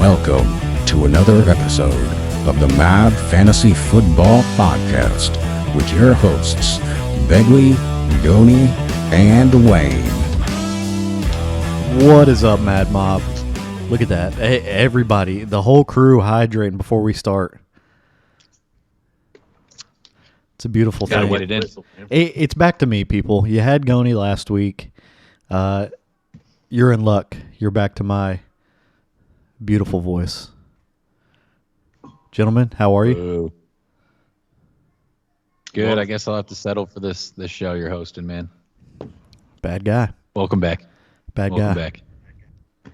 Welcome to another episode of the Mad Fantasy Football Podcast with your hosts, Begley, Goni, and Wayne. What is up, Mad Mob? Look at that. Hey, everybody, the whole crew hydrating before we start. It's a beautiful thing. Get it in. It's back to me, people. You had Goni last week. You're in luck. You're back to my beautiful voice. Gentlemen, how are you? Ooh. Good. I guess I'll have to settle for this show you're hosting, man. Bad guy. Welcome back. Bad Welcome guy. back.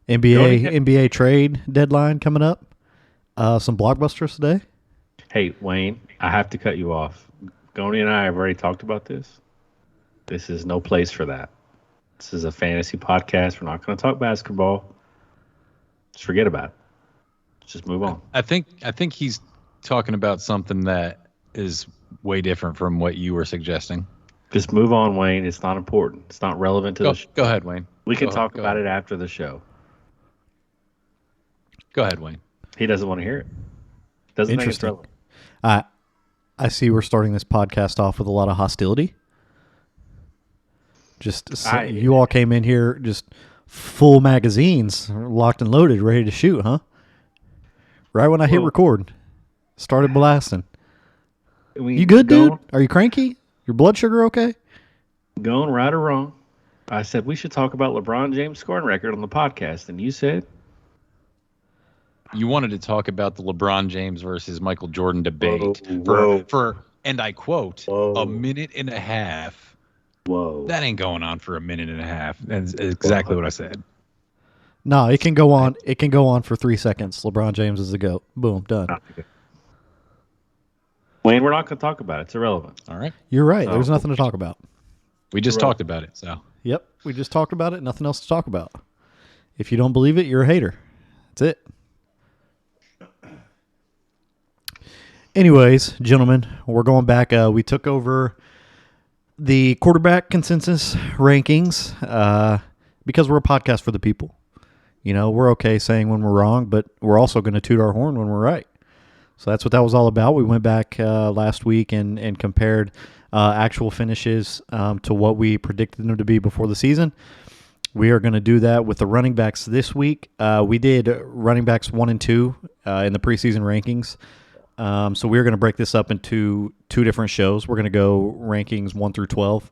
NBA trade deadline coming up. Some blockbusters today. Hey, Wayne, I have to cut you off. Goni and I have already talked about this. This is no place for that. This is a fantasy podcast. We're not going to talk basketball. Just forget about it. Just move on. I think he's talking about something that is way different from what you were suggesting. Just move on, Wayne. It's not important. It's not relevant to the show. Go ahead, Wayne. We can talk about it after the show. Go ahead, Wayne. He doesn't want to hear it. Doesn't think it's relevant. I see we're starting this podcast off with a lot of hostility. You all came in here just full magazines, locked and loaded, ready to shoot, huh? Right when I hit record, started blasting. You good, dude? Are you cranky? Your blood sugar okay? Going right or wrong. I said we should talk about LeBron James' scoring record on the podcast, and you said you wanted to talk about the LeBron James versus Michael Jordan debate for and I quote, a minute and a half. Whoa. That ain't going on for a minute and a half. That's exactly what I said. No, it can go on. It can go on for 3 seconds. LeBron James is the GOAT. Boom, done. Wayne, we're not going to talk about it. It's irrelevant. All right. You're right. There's nothing to talk about. We just talked about it, so. Yep, we just talked about it. Nothing else to talk about. If you don't believe it, you're a hater. That's it. Anyways, gentlemen, we're going back. We took over the quarterback consensus rankings because we're a podcast for the people. You know, we're okay saying when we're wrong, but we're also going to toot our horn when we're right. So that's what that was all about. We went back last week and compared actual finishes to what we predicted them to be before the season. We are going to do that with the running backs this week. We did running backs 1 and 2 in the preseason rankings. So we're going to break this up into 2 different shows. We're going to go rankings 1 through 12,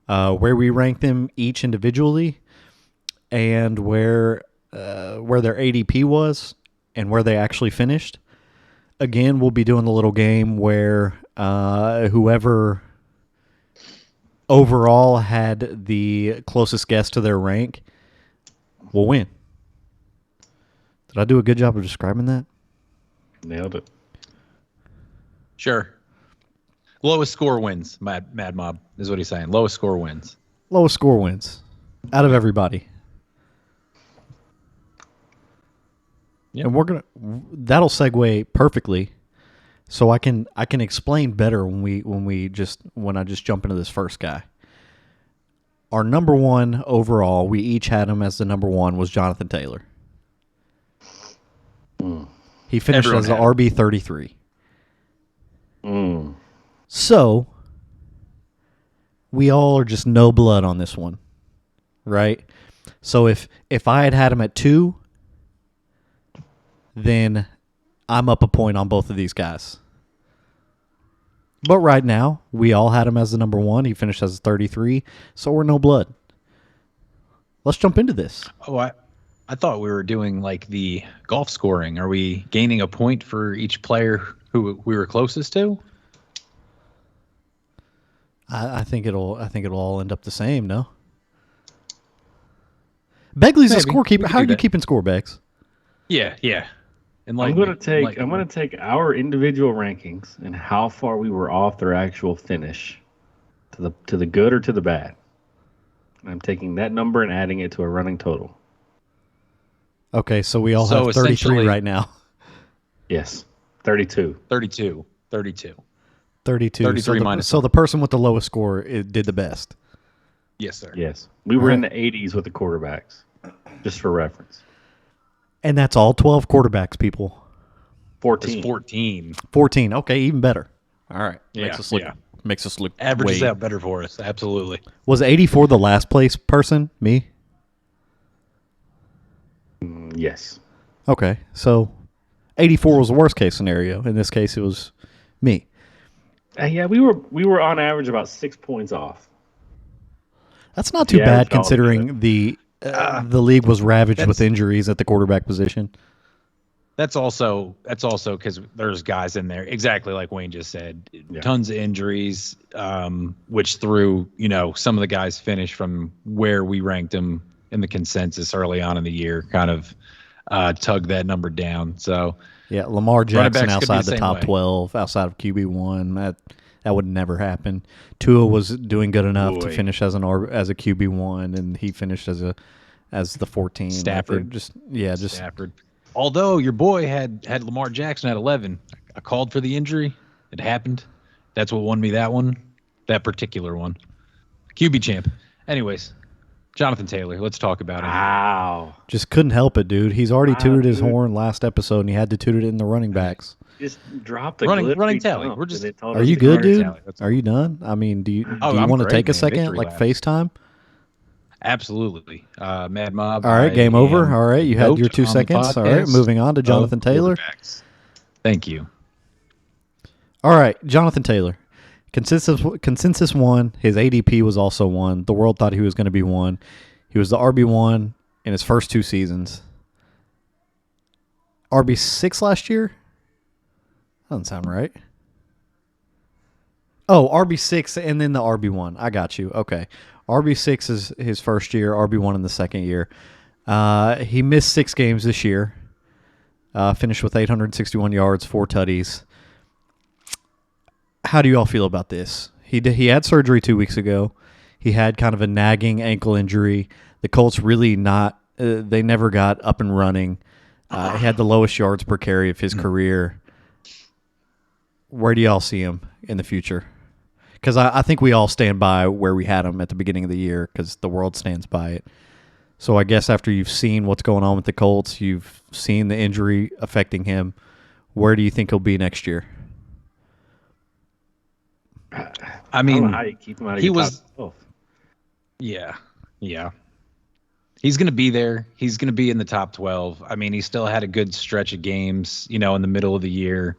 where we rank them each individually, and where their ADP was and where they actually finished. Again, we'll be doing the little game where whoever overall had the closest guess to their rank will win. Did I do a good job of describing that? Nailed it. Sure. Lowest score wins. Mad Mob is what he's saying. Lowest score wins. Lowest score wins out of everybody. Yep. And that'll segue perfectly, so I can explain better when I just jump into this first guy. Our number one overall, we each had him as the number one, was Jonathan Taylor. He finished as an RB33. So we all are just no blood on this one, right? So if I had him at 2, then I'm up a point on both of these guys. But right now, we all had him as the number one. He finished as a 33, so we're no blood. Let's jump into this. Oh, I thought we were doing like the golf scoring. Are we gaining a point for each player who we were closest to? I think it'll all end up the same, no? Begley's a scorekeeper. How are you keeping score, Beggs? Yeah. And I'm going to take our individual rankings and how far we were off their actual finish to the good or to the bad. I'm taking that number and adding it to a running total. Okay, so we all have 33 right now. Yes, 32. 32. 33 minus. So the person with the lowest score did the best. Yes, sir. Yes. We were in the 80s with the quarterbacks, just for reference. And that's all 12 quarterbacks, people. 14. It's 14. 14. Okay, even better. All right. Yeah, Makes us look averages way. out better for us. Absolutely. Was 84 the last place person? Me? Yes. Okay. So 84 was the worst case scenario. In this case, it was me. Yeah, we were on average about 6 points off. That's not too Yeah, bad it's all considering the league was ravaged with that's- injuries at the quarterback position. That's also because there's guys in there, exactly like Wayne just said, tons of injuries, which threw, some of the guys finished from where we ranked them in the consensus early on in the year, kind of tugged that number down. So Yeah, Lamar Jackson backs could be outside the the same top way. 12, outside of QB1, that would never happen. Tua was doing good enough to finish as a QB1, and he finished as the 14. Stafford. Stafford. Although your boy had Lamar Jackson at 11, I called for the injury. It happened. That's what won me that one, that particular one. QB champ. Anyways, Jonathan Taylor. Let's talk about him. Wow. Just couldn't help it, dude. He's already tooted his horn last episode, and he had to toot it in the running backs. Just drop the running tally. We're just. Are you good, dude? tally. Are you done? I mean, do you I'm want to great, take a man. second, Victory like laps. FaceTime? Absolutely. Mad Mob. All right, game over. All right, you had goat your 2 on the seconds. All right, podcast moving on to Jonathan of Taylor. quarterbacks. Thank you. All right, Jonathan Taylor. Consensus 1. His ADP was also 1. The world thought he was going to be 1. He was the RB1 in his first 2 seasons. RB6 last year? Doesn't sound right. Oh, RB6 and then the RB1. I got you. Okay. RB6 is his first year, RB1 in the second year. He missed 6 games this year. Finished with 861 yards, 4 tutties. How do you all feel about this? He had surgery 2 weeks ago. He had kind of a nagging ankle injury. The Colts really they never got up and running. He had the lowest yards per carry of his career. Where do y'all see him in the future? Because I think we all stand by where we had him at the beginning of the year because the world stands by it. So I guess after you've seen what's going on with the Colts, you've seen the injury affecting him, where do you think he'll be next year? I mean, don't know how you keep him out of he your was. top 12. Yeah. He's going to be there. He's going to be in the top 12. I mean, he still had a good stretch of games, in the middle of the year.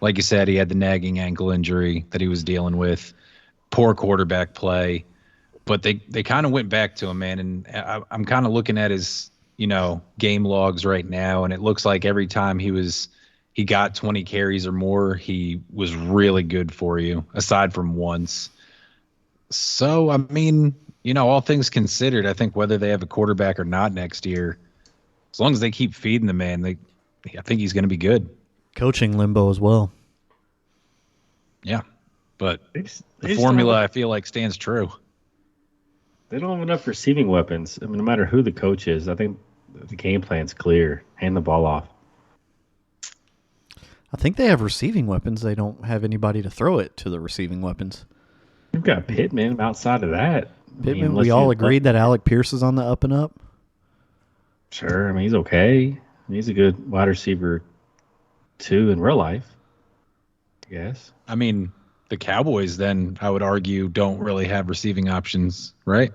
Like you said, he had the nagging ankle injury that he was dealing with. Poor quarterback play. But they kind of went back to him, man. And I'm kind of looking at his, game logs right now, and it looks like every time he got 20 carries or more, he was really good for you, aside from once. So, I mean, all things considered, I think whether they have a quarterback or not next year, as long as they keep feeding the man, I think he's going to be good. Coaching limbo as well. Yeah. But They the just formula, don't I feel like, stands true. They don't have enough receiving weapons. I mean, no matter who the coach is, I think the game plan's clear. Hand the ball off. I think they have receiving weapons. They don't have anybody to throw it to the receiving weapons. You've got Pittman outside of that. Pittman, we all agreed that Alec Pierce is on the up and up. Sure. I mean, he's okay. He's a good wide receiver, too, in real life. I guess. I mean, the Cowboys, then, I would argue, don't really have receiving options, right?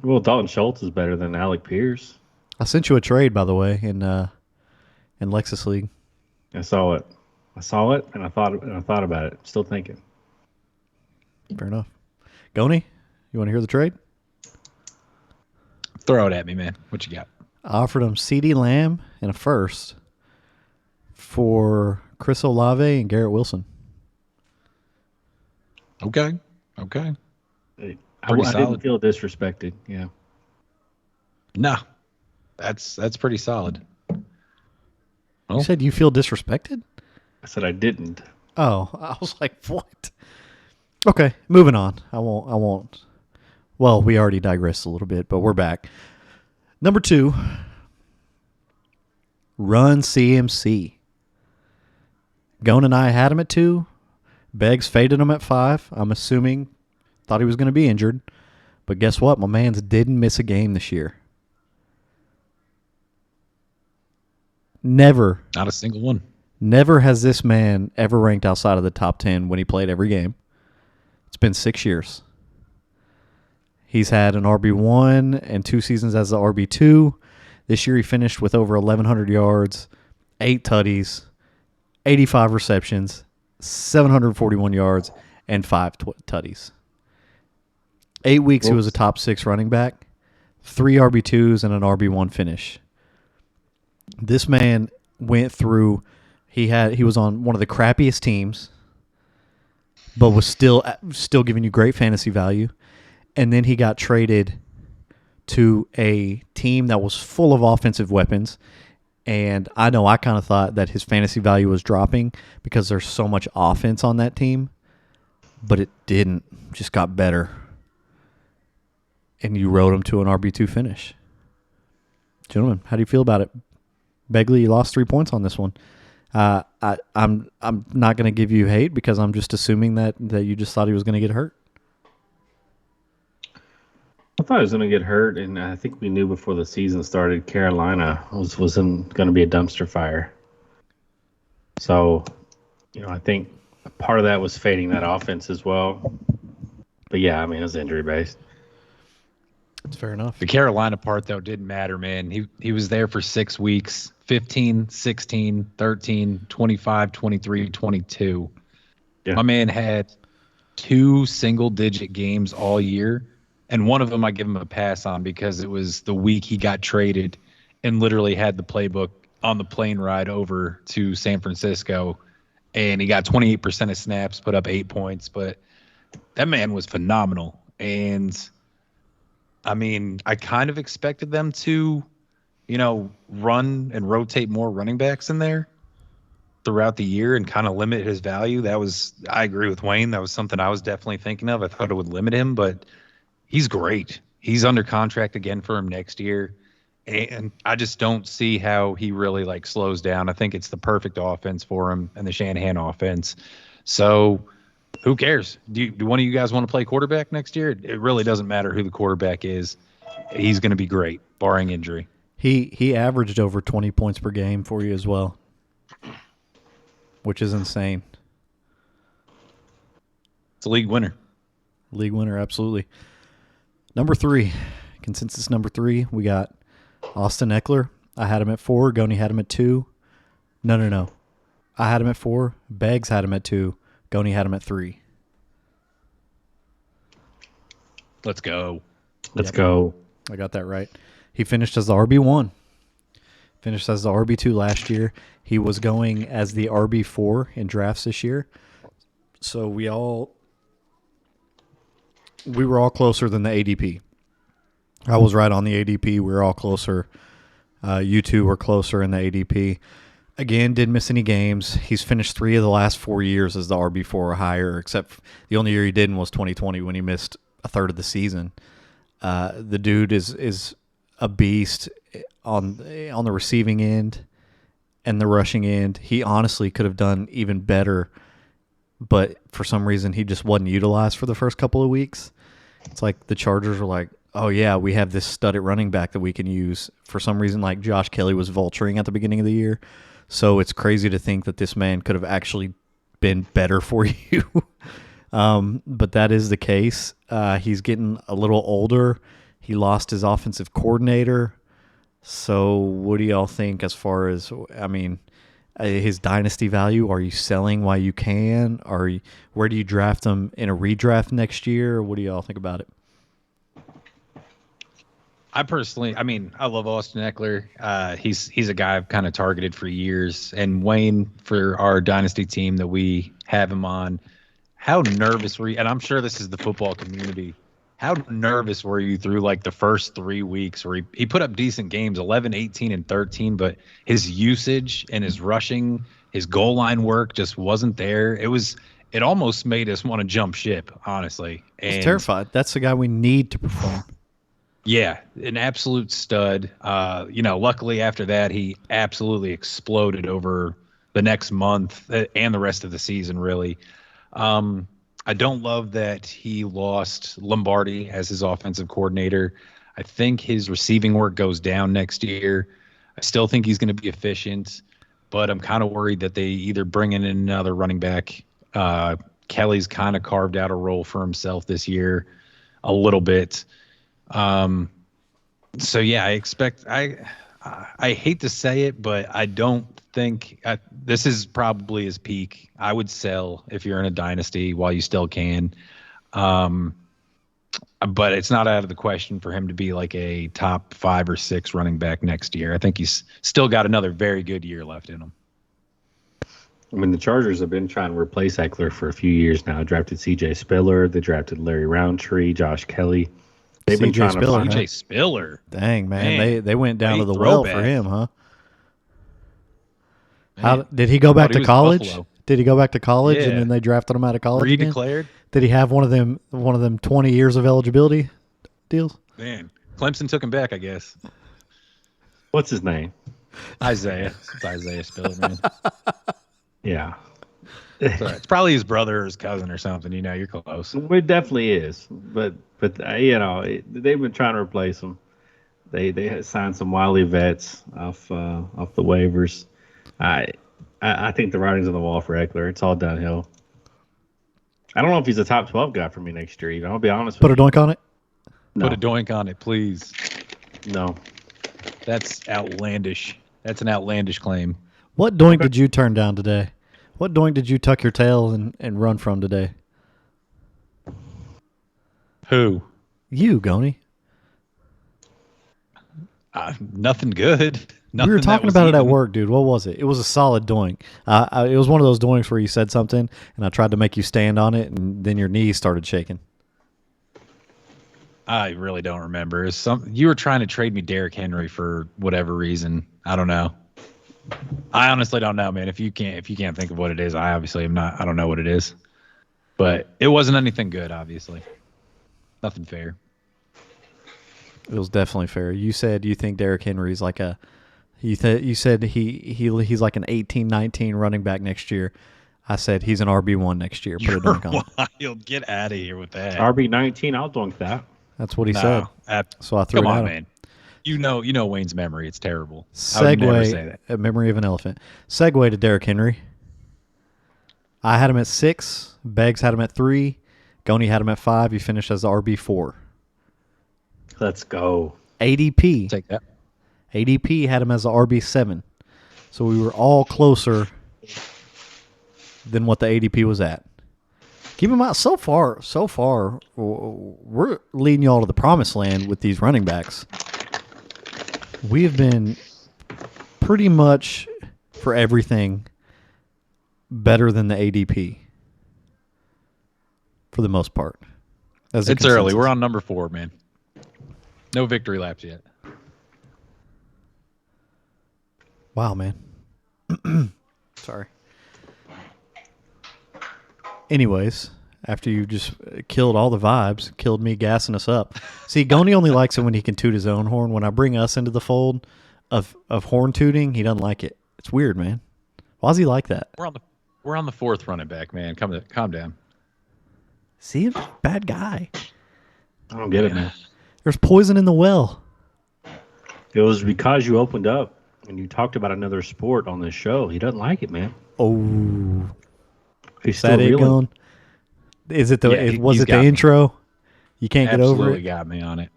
Well, Dalton Schultz is better than Alec Pierce. I sent you a trade, by the way, in Lexus League. I saw it, and I thought about it. Still thinking. Fair enough. Goni, you want to hear the trade? Throw it at me, man. What you got? I offered him CeeDee Lamb and a first for Chris Olave and Garrett Wilson. Okay. I Pretty solid. didn't feel disrespected. Yeah. No, that's pretty solid. You said you feel disrespected? I said I didn't. Oh, I was like, what? Okay, moving on. I won't. Well, we already digressed a little bit, but we're back. Number 2, Run CMC. Gone and I had him at 2. Beggs faded him at 5. I'm assuming thought he was going to be injured. But guess what? My man's didn't miss a game this year. Never, Not a single one. never has this man ever ranked outside of the top 10 when he played every game. It's been 6 years. He's had an RB1 and 2 seasons as the RB2. This year he finished with over 1,100 yards, 8 tutties, 85 receptions, 741 yards, and 5 tutties. 8 weeks he was a top 6 running back, 3 RB2s, and an RB1 finish. This man went through. He was on one of the crappiest teams, but was still giving you great fantasy value. And then he got traded to a team that was full of offensive weapons. And I know I kind of thought that his fantasy value was dropping because there's so much offense on that team, but it didn't. Just got better. And you rode him to an RB2 finish. Gentlemen, how do you feel about it? Begley, you lost 3 points on this one. I'm not going to give you hate because I'm just assuming that you just thought he was going to get hurt. I thought he was going to get hurt, and I think we knew before the season started Carolina was going to be a dumpster fire. So, I think part of that was fading that offense as well. But yeah, I mean, it was injury based. That's fair enough. The Carolina part, though, didn't matter, man. He was there for 6 weeks, 15, 16, 13, 25, 23, 22. Yeah. My man had 2 single-digit games all year, and one of them I give him a pass on because it was the week he got traded and literally had the playbook on the plane ride over to San Francisco, and he got 28% of snaps, put up 8 points. But that man was phenomenal, and I mean, I kind of expected them to, run and rotate more running backs in there throughout the year and kind of limit his value. I agree with Wayne. That was something I was definitely thinking of. I thought it would limit him, but he's great. He's under contract again for him next year. And I just don't see how he really slows down. I think it's the perfect offense for him and the Shanahan offense. So who cares? Do one of you guys want to play quarterback next year? It really doesn't matter who the quarterback is. He's going to be great, barring injury. He averaged over 20 points per game for you as well, which is insane. It's a league winner. League winner, absolutely. Number 3, consensus number 3, we got Austin Eckler. I had him at 4. Goni had him at 2. No. I had him at 4. Beggs had him at 2. Goni had him at 3. Let's go. Let's go. I got that right. He finished as the RB1. Finished as the RB2 last year. He was going as the RB4 in drafts this year. So we were all closer than the ADP. I was right on the ADP. We were all closer. You two were closer in the ADP. Again, didn't miss any games. He's finished 3 of the last 4 years as the RB4 or higher, except the only year he didn't was 2020 when he missed a third of the season. The dude is a beast on the receiving end and the rushing end. He honestly could have done even better, but for some reason he just wasn't utilized for the first couple of weeks. It's like the Chargers were like, oh yeah, we have this stud at running back that we can use. For some reason, Josh Kelly was vulturing at the beginning of the year. So it's crazy to think that this man could have actually been better for you. But that is the case. He's getting a little older. He lost his offensive coordinator. So what do y'all think as far as, his dynasty value? Are you selling while you can? Where do you draft him in a redraft next year? What do y'all think about it? I personally, I love Austin Eckler. He's a guy I've kind of targeted for years. And Wayne, for our dynasty team that we have him on, how nervous were you? And I'm sure this is the football community. How nervous were you through the first 3 weeks where he put up decent games, 11, 18, and 13, but his usage and his rushing, his goal line work just wasn't there. It almost made us want to jump ship, honestly. I was terrified. That's the guy we need to perform. Yeah, an absolute stud. Luckily after that, he absolutely exploded over the next month and the rest of the season, really. I don't love that he lost Lombardi as his offensive coordinator. I think his receiving work goes down next year. I still think he's going to be efficient, but I'm kind of worried that they either bring in another running back. Kelly's kind of carved out a role for himself this year a little bit. So yeah, I hate to say it, but I don't think this is probably his peak. I would sell if you're in a dynasty while you still can. But it's not out of the question for him to be like a top 5 or 6 running back next year. I think he's still got another very good year left in him. I mean, the Chargers have been trying to replace Eckler for a few years now. Drafted C.J. Spiller. They drafted Larry Roundtree, Josh Kelly. They've been trying Spiller, to C.J. Spiller. Dang, man. They went down to the well for him, huh? How did he go back to college? Buffalo. Did he go back to college Yeah. and then they drafted him out of college again? Redeclared? Did he have one of them 20 years of eligibility deals? Man, Clemson took him back, I guess. What's his name? Isaiah. It's Isaiah Spiller, man. Yeah. It's all right. It's probably his brother or his cousin or something. You know, you're close. It definitely is, but they've been trying to replace him. They had signed some wily vets off the waivers. I think the writing's on the wall for Eckler. It's all downhill. I don't know if he's a top 12 guy for me next year. Even I'll be honest. Put a doink on it. No. Put a doink on it, please. No. That's outlandish. That's an outlandish claim. What doink did you turn down today? What doink did you tuck your tail and run from today? Who? You, Goni. Nothing good. Nothing We were talking about it at even. work, dude. What was it? It was a solid doink. It was one of those doinks where you said something, and I tried to make you stand on it, and then your knees started shaking. I really don't remember. You were trying to trade me Derrick Henry for whatever reason. I don't know. I honestly don't know, man. If you can't think of what it is, I obviously am not. I don't know what it is. But it wasn't anything good, obviously. Nothing fair. It was definitely fair. You said you think Derrick Henry's like a. You said he's like an 18-19 running back next year. I said he's an RB1 next year. Put a dunk on it. Wild. Get out of here with that. RB19, I'll dunk that. That's what he said. So I threw Come it on, at him. man. You know Wayne's memory. It's terrible. I would never say that. Segue, a memory of an elephant. Segue to Derrick Henry. I had him at 6. Beggs had him at 3. Goni had him at 5. He finished as the RB4. Let's go. ADP. Take that. ADP had him as the RB7. So we were all closer than what the ADP was at. Keep in mind, so far, we're leading y'all to the promised land with these running backs. We have been pretty much, for everything, better than the ADP. For the most part. It's early. We're on number 4, man. No victory laps yet. Wow, man. Sorry. Anyways, after you just killed all the vibes, killed me gassing us up. See, Goni only likes it when he can toot his own horn. When I bring us into the fold of horn tooting, he doesn't like it. It's weird, man. Why does he like that? We're on the 4th running back, man. Calm down. See, bad guy. I don't get it, man. There's poison in the well. It was because you opened up and you talked about another sport on this show. He doesn't like it, man. Oh, He's is still that it, reeling. Gon? Is it the? Yeah, was he's it the got me. intro? You can't get over Absolutely it. got me on it.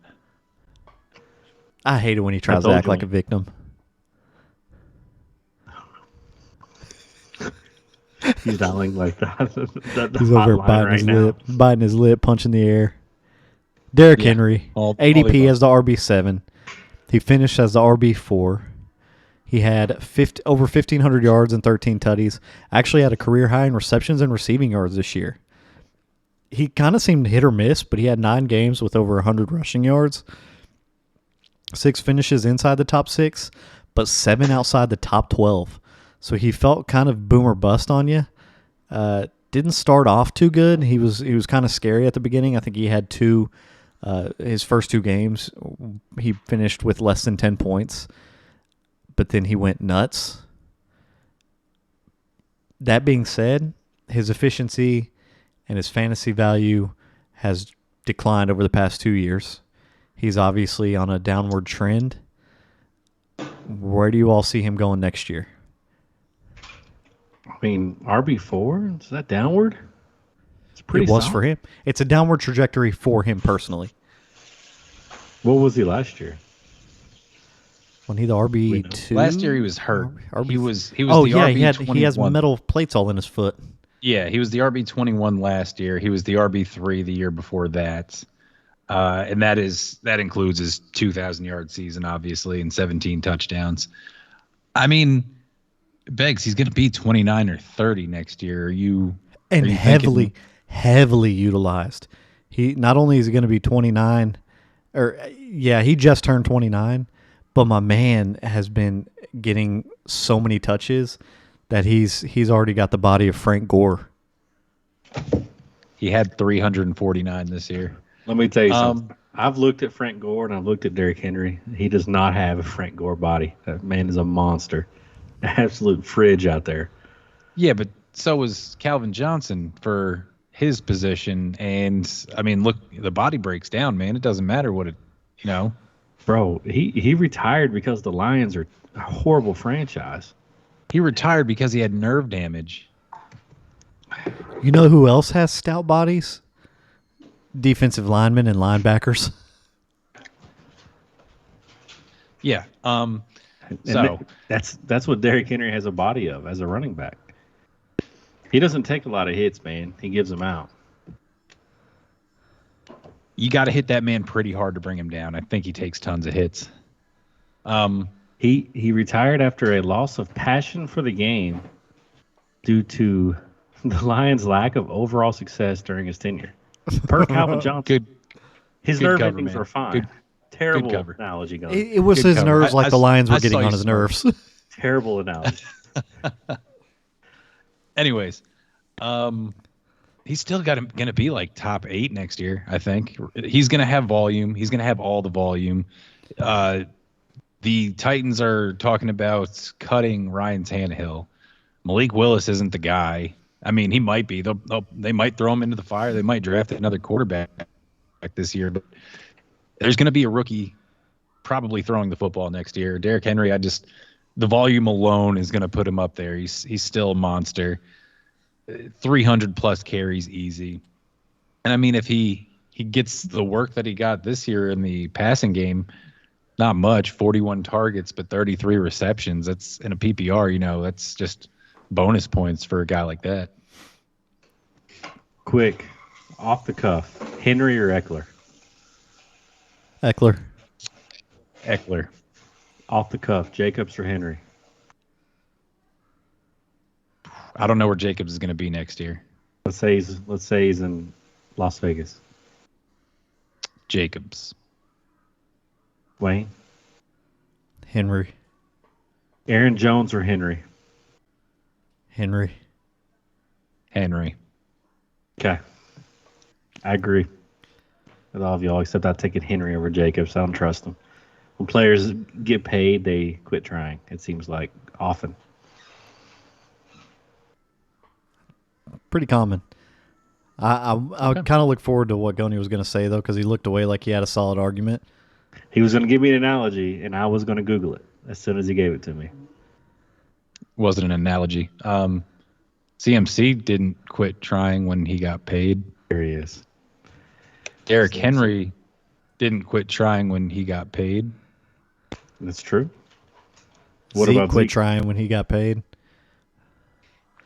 I hate it when he tries to told act you. like a victim. He's dialing like that. He's over there biting his lip, punching the air. Derrick Yeah, Henry, all the ADP above. as the RB7. He finished as the RB4. He had over 1,500 yards and 13 tutties. Actually had a career high in receptions and receiving yards this year. He kind of seemed hit or miss, but he had 9 games with over 100 rushing yards. 6 finishes inside the top 6, but 7 outside the top 12. So he felt kind of boom or bust on you. Didn't start off too good. He was kind of scary at the beginning. I think he had his first 2 games, he finished with less than 10 points. But then he went nuts. That being said, his efficiency and his fantasy value has declined over the past 2 years. He's obviously on a downward trend. Where do you all see him going next year? I mean, RB4, is that downward? It's pretty It was solid. for him. It's a downward trajectory for him personally. What was he last year? When he the RB2? Last year he was hurt. RB He was the yeah, RB21. he has metal plates all in his foot. Yeah, he was the RB21 last year. He was the RB3 the year before that. And that includes his 2,000-yard season, obviously, and 17 touchdowns. I mean, Beggs, he's going to be 29 or 30 next year. Are you heavily thinking, utilized. He not only is he going to be 29, he just turned 29, but my man has been getting so many touches that he's already got the body of Frank Gore. he had 349 this year. Let me tell you something. I've looked at Frank Gore and I've looked at Derrick Henry. He does not have a Frank Gore body. That man is a monster. Absolute fridge out there. Yeah, but so was Calvin Johnson for his position. And, I mean, look, the body breaks down, man. It doesn't matter what Bro, he retired because the Lions are a horrible franchise. He retired because he had nerve damage. You know who else has stout bodies? Defensive linemen and linebackers. Yeah. And that's what Derrick Henry has a body of as a running back. He doesn't take a lot of hits, man. He gives them out. You got to hit that man pretty hard to bring him down. I think he takes tons of hits. He retired after a loss of passion for the game due to the Lions' lack of overall success during his tenure. Per Calvin Johnson. His good nerve cover, endings man. were fine. Good Terrible cover. analogy going. It was Good his cover. nerves like the Lions were getting saw on you his smart. nerves. Terrible analogy. Anyways, he's still going to be like top 8 next year, I think. He's going to have volume. He's going to have all the volume. The Titans are talking about cutting Ryan Tannehill. Malik Willis isn't the guy. I mean, he might be. They might throw him into the fire. They might draft another quarterback this year. But there's going to be a rookie probably throwing the football next year. Derrick Henry, the volume alone is going to put him up there. He's still a monster. 300-plus carries easy. And, I mean, if he gets the work that he got this year in the passing game, not much, 41 targets, but 33 receptions. That's in a PPR, that's just bonus points for a guy like that. Quick, off the cuff, Henry or Eckler? Eckler. Off the cuff, Jacobs or Henry? I don't know where Jacobs is going to be next year. Let's say he's in Las Vegas. Jacobs. Wayne? Henry. Aaron Jones or Henry? Henry. Okay. I agree with all of y'all, except I've taken Henry over Jacobs. I don't trust him. When players get paid, they quit trying, it seems like, often. Pretty common. I kind of look forward to what Goni was going to say, though, because he looked away like he had a solid argument. He was going to give me an analogy, and I was going to Google it as soon as he gave it to me. Wasn't an analogy. CMC didn't quit trying when he got paid. There he is. Derrick Henry didn't quit trying when he got paid. That's true. Zeke quit trying when he got paid.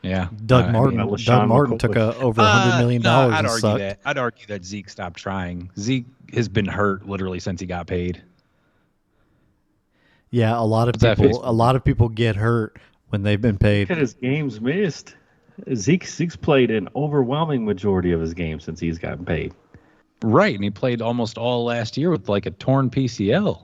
Yeah. Doug Martin took over $100 million. No, I'd argue that Zeke stopped trying. Zeke has been hurt literally since he got paid. Yeah, a lot of people get hurt when they've been paid. Look at his games missed. Zeke's played an overwhelming majority of his games since he's gotten paid. Right, and he played almost all last year with like a torn PCL.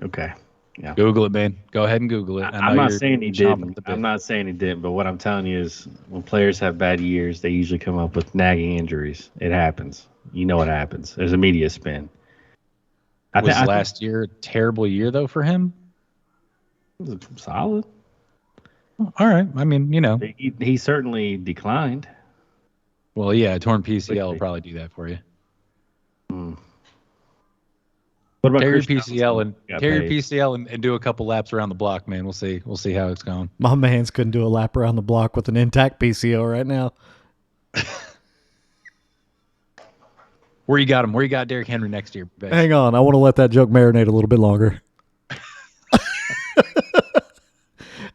Okay. Yeah. Google it, man. Go ahead and Google it. I'm not saying he didn't. But what I'm telling you is when players have bad years, they usually come up with nagging injuries. It happens. You know what happens. There's a media spin. Was last year a terrible year, though, for him? It was solid. All right. I mean, He certainly declined. Well, yeah, a torn PCL will probably do that for you. What about Tear your Chris PCL Johnson? Got tear your paid. PCL and do a couple laps around the block, man. We'll see how it's going. My man's couldn't do a lap around the block with an intact PCO right now. Where you got him? Where you got Derrick Henry next year? Bex? Hang on, I want to let that joke marinate a little bit longer.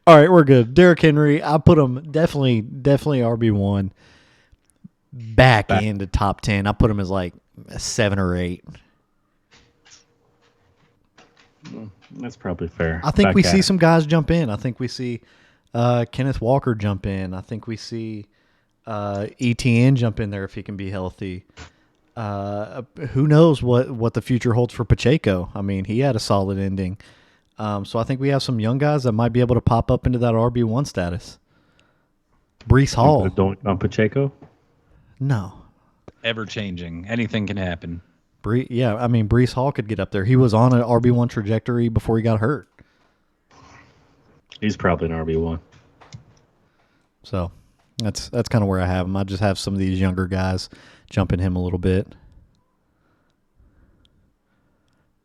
All right, we're good. Derrick Henry, I put him definitely RB1. Back into top 10. I put him as like a 7 or 8. That's probably fair. I think Back we at see it. some guys jump in. I think we see Kenneth Walker jump in. I think we see ETN jump in there if he can be healthy. Who knows what the future holds for Pacheco? I mean, he had a solid ending. So I think we have some young guys that might be able to pop up into that RB1 status. Brees Hall. Don't on Pacheco. No. Ever changing. Anything can happen. Brees Hall could get up there. He was on an RB1 trajectory before he got hurt. He's probably an RB1. So that's kind of where I have him. I just have some of these younger guys jumping him a little bit.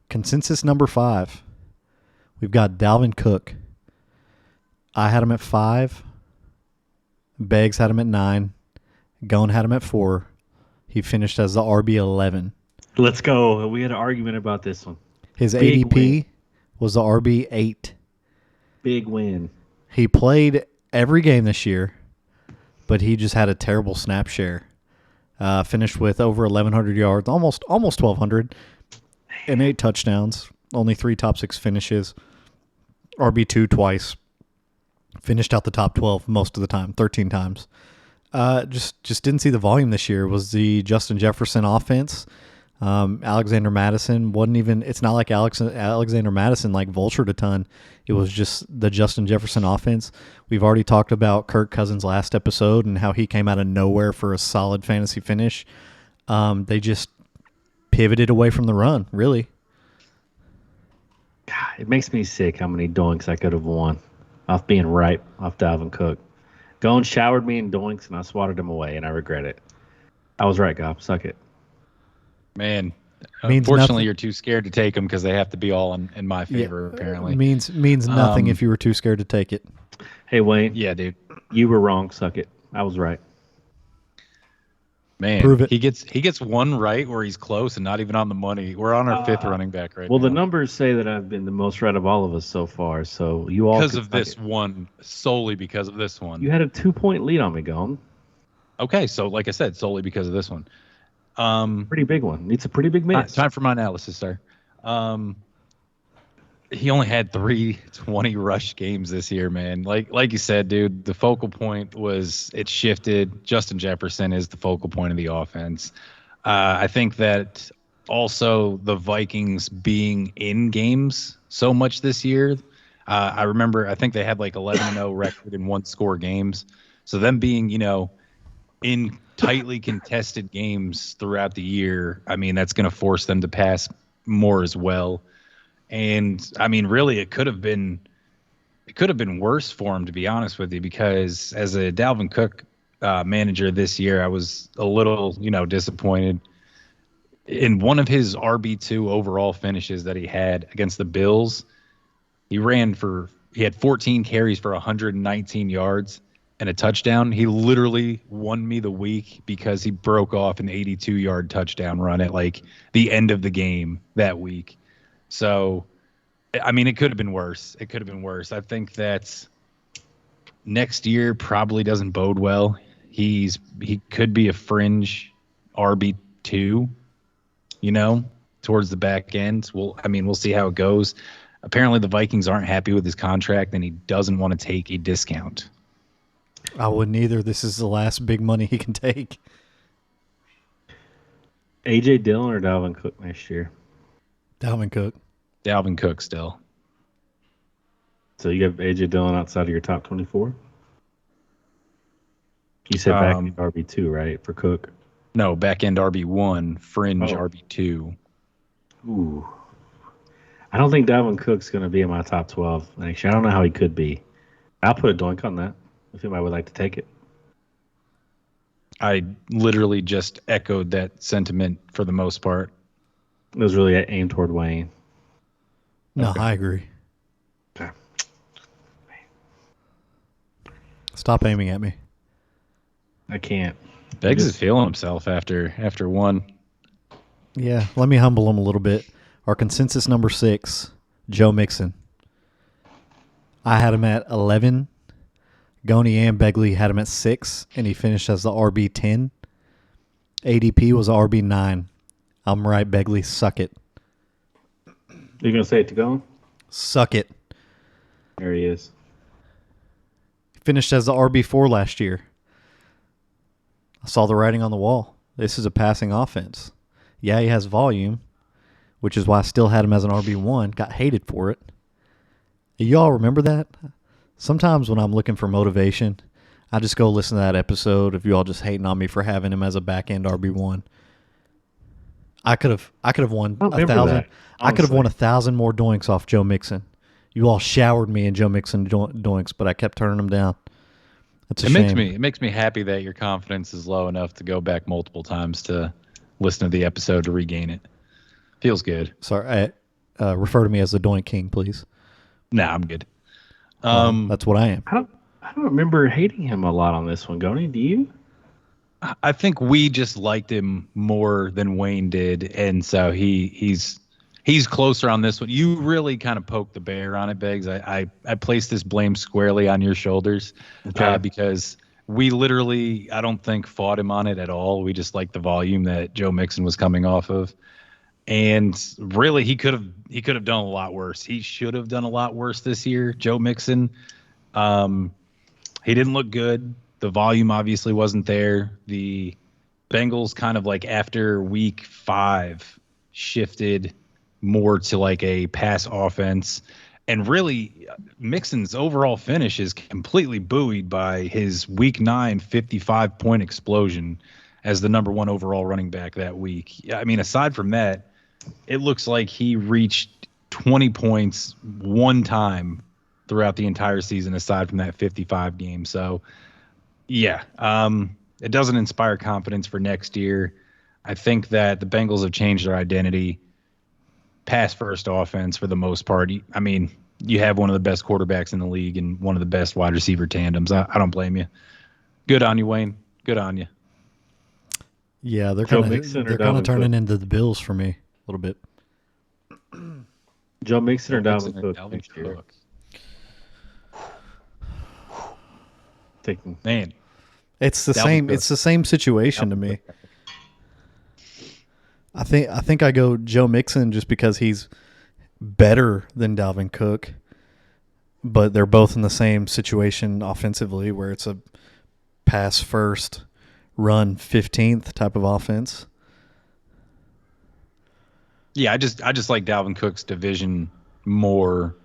Consensus number 5. We've got Dalvin Cook. I had him at 5. Beggs had him at 9. Gone had him at 4. He finished as the RB11. Let's go. We had an argument about this one. His Big ADP win. was the RB8. Big win. He played every game this year, but he just had a terrible snap share. Finished with over 1,100 yards, almost 1,200, and 8 touchdowns. Only 3 top 6 finishes. RB2 twice. Finished out the top 12 most of the time, 13 times. Just didn't see the volume this year. It was the Justin Jefferson offense. Alexander Madison wasn't even. It's not like Alexander Madison like vultured a ton. It was just the Justin Jefferson offense. We've already talked about Kirk Cousins last episode and how he came out of nowhere for a solid fantasy finish. They just pivoted away from the run, really. God, it makes me sick how many doinks I could have won off being right off Dalvin Cook. Gone showered me in doinks and I swatted him away and I regret it. I was right, Gob. Suck it. Man, Means unfortunately, nothing. you're too scared to take them because they have to be all in my favor, apparently. Means nothing if you were too scared to take it. Hey, Wayne. Yeah, dude. You were wrong. Suck it. I was right. Man, Prove it. he gets one right where he's close and not even on the money. We're on our 5th running back right Well, now. the numbers say that I've been the most right of all of us so far. So you all because could of suck this it. one, solely because of this one. You had a 2-point lead on me, Gone. Okay, so like I said, solely because of this one. Pretty big one. It's a pretty big miss. Time for my analysis, sir. He only had 320 rush games this year, man. Like you said, dude, the focal point was it shifted. Justin Jefferson is the focal point of the offense. I think that also the Vikings being in games so much this year. I remember, I think they had like 11-0 record in 1-score games. So them being, in tightly contested games throughout the year, I mean, that's going to force them to pass more as well. And I mean, really, it could have been worse for him, to be honest with you, because as a Dalvin Cook manager this year, I was a little, disappointed. In one of his RB2 overall finishes that he had against the Bills, he had 14 carries for 119 yards and a touchdown. He literally won me the week because he broke off an 82-yard touchdown run at like the end of the game that week. So, I mean, it could have been worse. I think that next year probably doesn't bode well. He could be a fringe RB2, towards the back end. We'll see how it goes. Apparently the Vikings aren't happy with his contract and he doesn't want to take a discount. I wouldn't either. This is the last big money he can take. A.J. Dillon or Dalvin Cook next year? Dalvin Cook. Dalvin Cook still. So you have A.J. Dillon outside of your top 24? You said back in RB2, right, for Cook? No, back end RB1, fringe RB2. Ooh. I don't think Dalvin Cook's going to be in my top 12 next year. I don't know how he could be. I'll put a doink on that if anybody would like to take it. I literally just echoed that sentiment for the most part. It was really aimed toward Wayne. No, Okay. I agree. Okay. Stop aiming at me. I can't. Beggs is feeling himself after one. Yeah, let me humble him a little bit. Our consensus number 6, Joe Mixon. I had him at 11. Goni and Begley had him at 6, and he finished as the RB10. ADP was RB9. I'm right, Begley. Suck it. You gonna say it to go? Suck it. There he is. Finished as the RB4 last year. I saw the writing on the wall. This is a passing offense. Yeah, he has volume, which is why I still had him as an RB1. Got hated for it. Y'all remember that? Sometimes when I'm looking for motivation, I just go listen to that episode of you all just hating on me for having him as a back end RB1. I could have won I don't remember 1,000. that, I could have won honestly. 1,000 more doinks off Joe Mixon. You all showered me in Joe Mixon doinks, but I kept turning them down. That's a shame. It makes me happy that your confidence is low enough to go back multiple times to listen to the episode to regain it. Feels good. Sorry, refer to me as the Doink King, please. Nah, I'm good. That's what I am. I don't remember hating him a lot on this one, Goni. Do you? I think we just liked him more than Wayne did, and so he's closer on this one. You really kind of poked the bear on it, Beggs. I placed this blame squarely on your shoulders because we literally, I don't think, fought him on it at all. We just liked the volume that Joe Mixon was coming off of. And really, he could have done a lot worse. He should have done a lot worse this year, Joe Mixon. He didn't look good. The volume obviously wasn't there. The Bengals kind of like after week 5 shifted more to like a pass offense. And really, Mixon's overall finish is completely buoyed by his week 9 55-point explosion as the number 1 overall running back that week. I mean, aside from that, it looks like he reached 20 points one time throughout the entire season, aside from that 55 game. So, yeah, it doesn't inspire confidence for next year. I think that the Bengals have changed their identity. Pass first offense for the most part. I mean, you have one of the best quarterbacks in the league and one of the best wide receiver tandems. I don't blame you. Good on you, Wayne. Good on you. Yeah, they're Joe kind Mixon or of Dalvin turning Cook? into the Bills for me a little bit. Joe Mixon or Mixon Dalvin or Cook Dalvin next year? Cook. Taking Man, It's the Dalvin same. Cook. It's the same situation to me. I think I go Joe Mixon just because he's better than Dalvin Cook, but they're both in the same situation offensively where it's a pass first, run 15th type of offense. yeah, I just like Dalvin Cook's division more.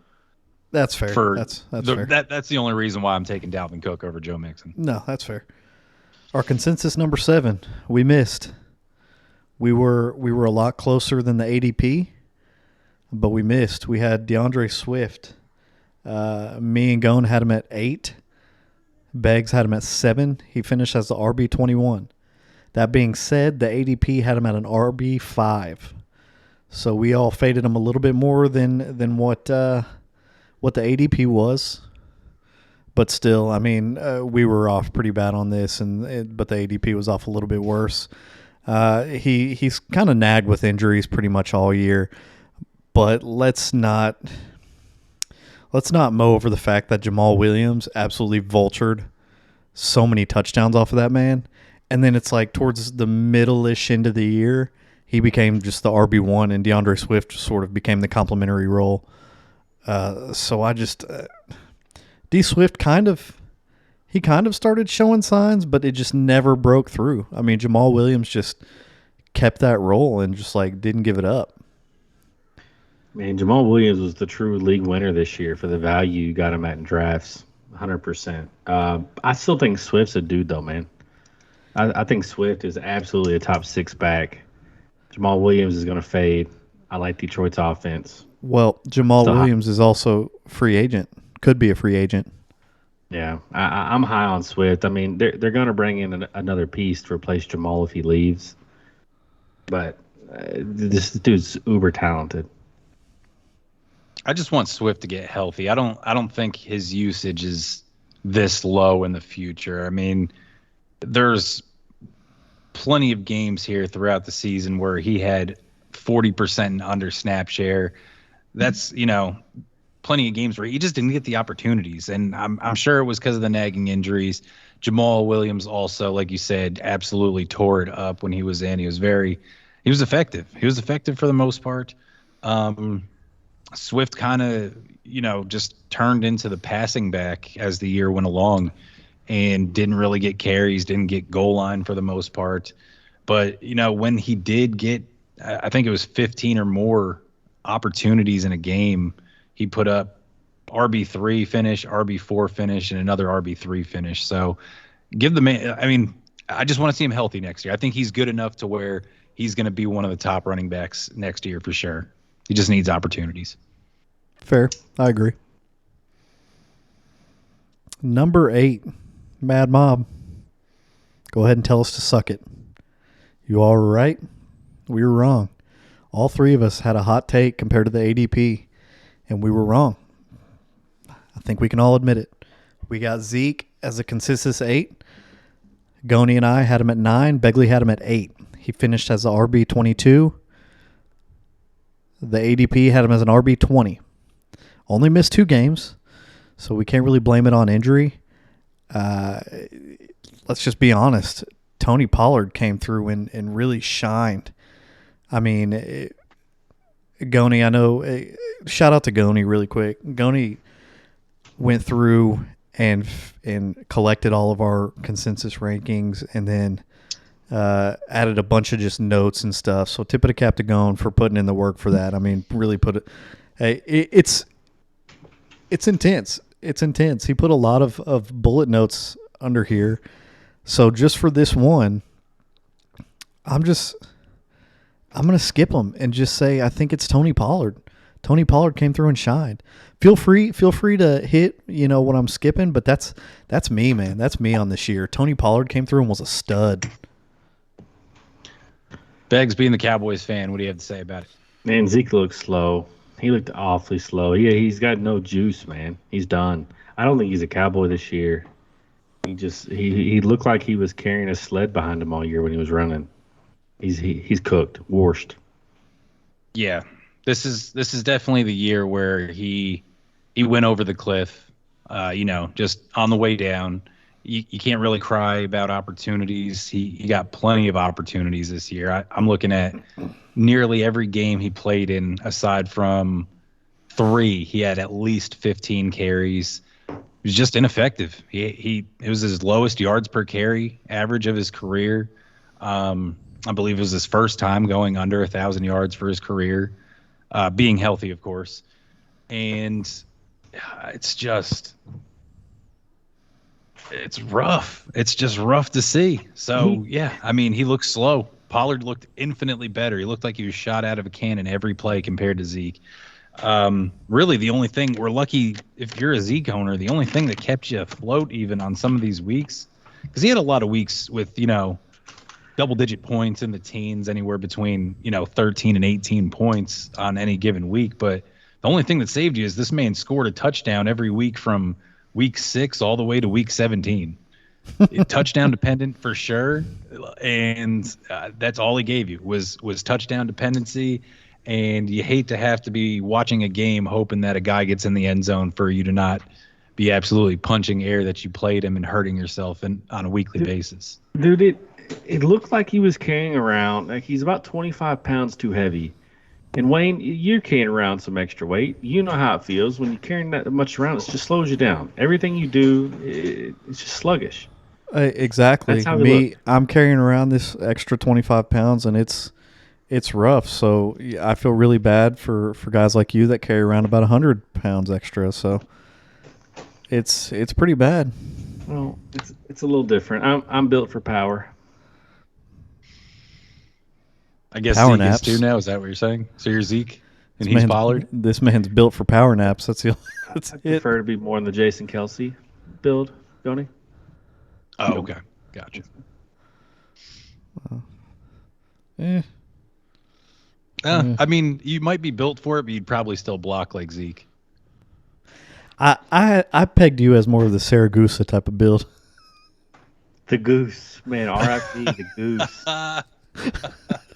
That's fair. For That's fair. That's the only reason why I'm taking Dalvin Cook over Joe Mixon. No, that's fair. Our consensus number 7, we missed. We were a lot closer than the ADP, but we missed. We had DeAndre Swift. Me and Gone had him at 8. Beggs had him at 7. He finished as the RB21. That being said, the ADP had him at an RB5. So we all faded him a little bit more than what the ADP was. But still, I mean, we were off pretty bad on this, but the ADP was off a little bit worse. He's kind of nagged with injuries pretty much all year, but let's not mow over the fact that Jamal Williams absolutely vultured so many touchdowns off of that man, and then it's like towards the middle-ish end of the year, he became just the RB1, and DeAndre Swift sort of became the complementary role. So I just D Swift kind of started showing signs, but it just never broke through. I mean, Jamal Williams just kept that role and just like didn't give it up. Man, Jamal Williams was the true league winner this year for the value you got him at in drafts, 100%. I still think Swift's a dude, though, man. I think Swift is absolutely a top 6 back. Jamal Williams is going to fade. I like Detroit's offense. Well, Jamal Still high. Williams is also free agent. Could be a free agent. Yeah, I'm high on Swift. I mean, they're going to bring in another piece to replace Jamal if he leaves. But This dude's uber talented. I just want Swift to get healthy. I don't think his usage is this low in the future. I mean, there's plenty of games here throughout the season where he had 40% and under snap share. That's, plenty of games where he just didn't get the opportunities. And I'm sure it was because of the nagging injuries. Jamal Williams also, like you said, absolutely tore it up when he was in. He was effective. He was effective for the most part. Swift kind of, just turned into the passing back as the year went along and didn't really get carries, didn't get goal line for the most part. But, when he did get, I think it was 15 or more opportunities in a game, he put up RB3 finish, RB4 finish, and another RB3 finish. So give the man, I mean, I just want to see him healthy next year. I think he's good enough to where he's going to be one of the top running backs next year for sure. He just needs opportunities. Fair. I agree. Number 8, Mad Mob. Go ahead and tell us to suck it. You all were right. We were wrong. All three of us had a hot take compared to the ADP, and we were wrong. I think we can all admit it. We got Zeke as a consensus 8. Goni and I had him at 9. Begley had him at 8. He finished as a RB22. The ADP had him as an RB20. Only missed 2 games, so we can't really blame it on injury. Let's just be honest. Tony Pollard came through and really shined. I mean, Goni, I know. Shout out to Goni really quick. Goni went through and collected all of our consensus rankings and then added a bunch of just notes and stuff. So tip of the cap to Gon for putting in the work for that. I mean, really put it. It's intense. It's intense. He put a lot of bullet notes under here. So just for this one, I'm going to skip him and just say I think it's Tony Pollard. Tony Pollard came through and shined. Feel free to hit, what I'm skipping, but that's me, man. That's me on this year. Tony Pollard came through and was a stud. Beggs, being the Cowboys fan, what do you have to say about it? Man, Zeke looked slow. He looked awfully slow. He's got no juice, man. He's done. I don't think he's a Cowboy this year. He looked like he was carrying a sled behind him all year when he was running. He's cooked, washed. Yeah, this is definitely the year where he went over the cliff. Just on the way down. You can't really cry about opportunities. He got plenty of opportunities this year. I'm looking at nearly every game he played in, aside from 3. He had at least 15 carries. He was just ineffective. It was his lowest yards per carry average of his career. I believe it was his first time going under 1,000 yards for his career, being healthy, of course. And it's rough. It's just rough to see. So, yeah, I mean, he looked slow. Pollard looked infinitely better. He looked like he was shot out of a cannon every play compared to Zeke. Really, the only thing, we're lucky if you're a Zeke owner, the only thing that kept you afloat even on some of these weeks, because he had a lot of weeks with, double-digit points in the teens, anywhere between, 13 and 18 points on any given week. But the only thing that saved you is this man scored a touchdown every week from week 6 all the way to week 17. Touchdown dependent for sure, and that's all he gave you was touchdown dependency. And you hate to have to be watching a game hoping that a guy gets in the end zone for you to not be absolutely punching air that you played him and hurting yourself on a weekly basis. Dude, it looked like he was carrying around, like he's about 25 pounds too heavy. And Wayne, you're carrying around some extra weight. You know how it feels when you're carrying that much around. It just slows you down. Everything you do, it's just sluggish. Exactly. That's how they look. I'm carrying around this extra 25 pounds, and it's rough. So I feel really bad for guys like you that carry around about 100 pounds extra. So it's pretty bad. Well, it's a little different. I'm built for power. I guess Power Zeke naps. is too now. Is that what you're saying? So you're Zeke and he's Pollard? This man's built for power naps. That's I prefer to be more in the Jason Kelsey build, Goni. Oh, okay. Gotcha. I mean, you might be built for it, but you'd probably still block like Zeke. I pegged you as more of the Saragusa type of build. The Goose, man. R.I.P. the Goose.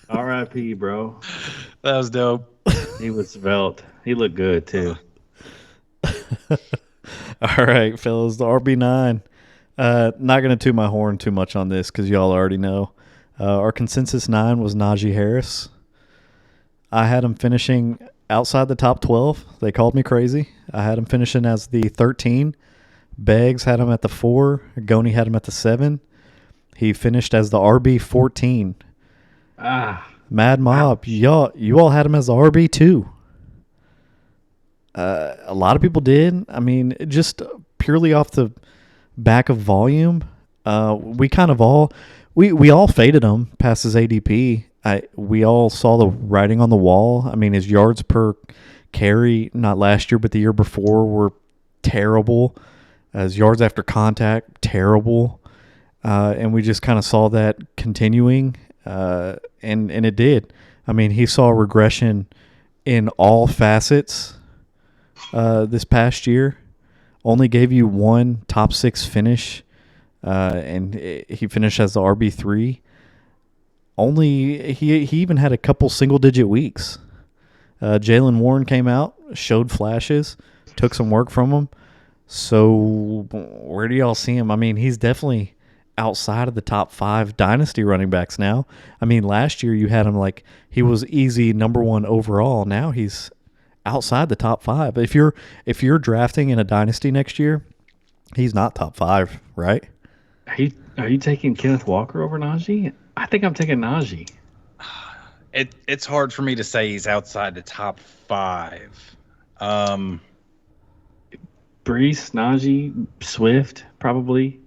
R.I.P. bro. That was dope. He was svelte. He looked good too. All right, fellas, the RB9. Not going to toot my horn too much on this because y'all already know. Our consensus 9 was Najee Harris. I had him finishing outside the top 12. They called me crazy. I had him finishing as the 13. Beggs had him at the 4. Goni had him at the 7. He finished as the RB 14. Mad Mob, you all had him as the RB 2. A lot of people did. I mean, just purely off the back of volume. We kind of all we all faded him past his ADP. We all saw the writing on the wall. I mean, his yards per carry, not last year, but the year before, were terrible. His yards after contact, terrible. And we just kind of saw that continuing, and it did. I mean, he saw regression in all facets this past year. Only gave you one top 6 finish, and he finished as the RB3. He even had a couple single-digit weeks. Jalen Warren came out, showed flashes, took some work from him. So where do y'all see him? I mean, he's definitely outside of the top 5 dynasty running backs now. I mean, last year you had him like he was easy number 1 overall. Now he's outside the top 5. If you're drafting in a dynasty next year, he's not top 5, right? Are you taking Kenneth Walker over Najee? I think I'm taking Najee. It's hard for me to say he's outside the top 5. Brees, Najee, Swift, probably.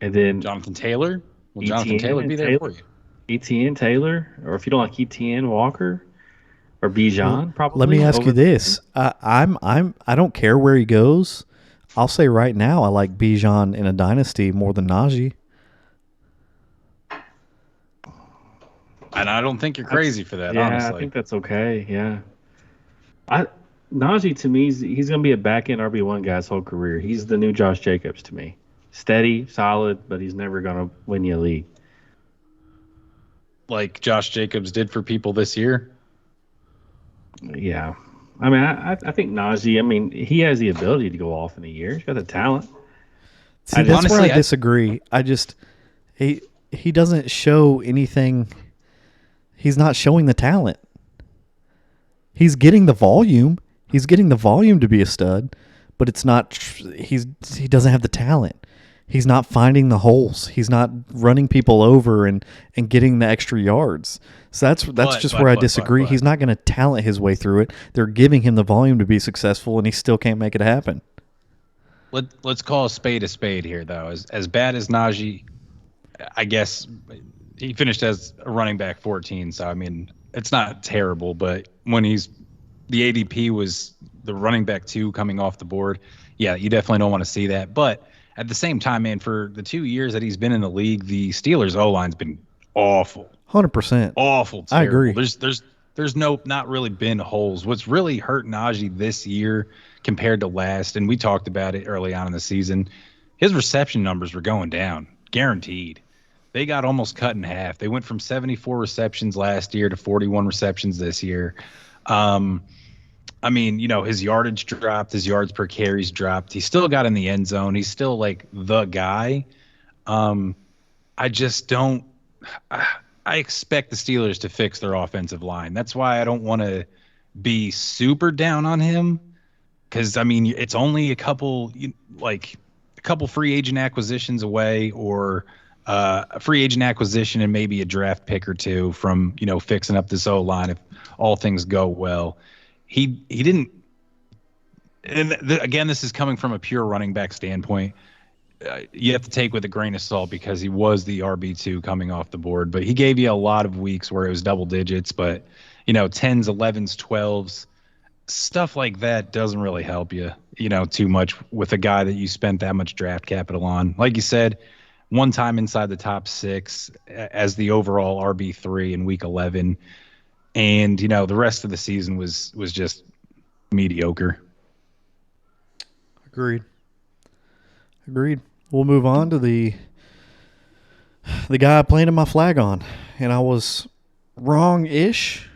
And then Jonathan Taylor? Will ETN Jonathan Taylor be there for you? ETN, Taylor, or if you don't like ETN, Walker, or Bijan, probably. Let me ask you this: I don't care where he goes. I'll say right now, I like Bijan in a dynasty more than Najee. And I don't think you're crazy for that, yeah, honestly. I think that's okay. Yeah. Najee, to me, he's going to be a back-end RB1 guy his whole career. He's the new Josh Jacobs to me. Steady, solid, but he's never going to win you a league. Like Josh Jacobs did for people this year? Yeah. I mean, I think Najee, I mean, he has the ability to go off in a year. He's got the talent. See, that's where I disagree. He doesn't show anything. He's not showing the talent. He's getting the volume. He's getting the volume to be a stud, but it's not. He doesn't have the talent. He's not finding the holes. He's not running people over and getting the extra yards. So that's just where I disagree. He's not going to talent his way through it. They're giving him the volume to be successful, and he still can't make it happen. Let's call a spade here, though. As bad as Najee, I guess he finished as a running back 14. So I mean, it's not terrible. But when the ADP was the running back 2 coming off the board, yeah, you definitely don't want to see that. But at the same time, man, for the 2 years that he's been in the league, the Steelers' O-line's been awful. 100%. Awful. Terrible. I agree. There's not really been holes. What's really hurt Najee this year compared to last, and we talked about it early on in the season, his reception numbers were going down, guaranteed. They got almost cut in half. They went from 74 receptions last year to 41 receptions this year. I mean, his yardage dropped, his yards per carries dropped. He still got in the end zone. He's still like the guy. I just don't. I expect the Steelers to fix their offensive line. That's why I don't want to be super down on him, because I mean it's only a couple free agent acquisitions away, or a free agent acquisition and maybe a draft pick or two from fixing up this O-line if all things go well. He didn't. And again, this is coming from a pure running back standpoint. You have to take with a grain of salt because he was the RB2 coming off the board, but he gave you a lot of weeks where it was double digits, but 10s, 11s, 12s, stuff like that doesn't really help you, too much with a guy that you spent that much draft capital on. Like you said, one time inside the top 6 as the overall RB3 in week 11. And the rest of the season was just mediocre. Agreed. We'll move on to the guy I planted my flag on, and I was wrong-ish.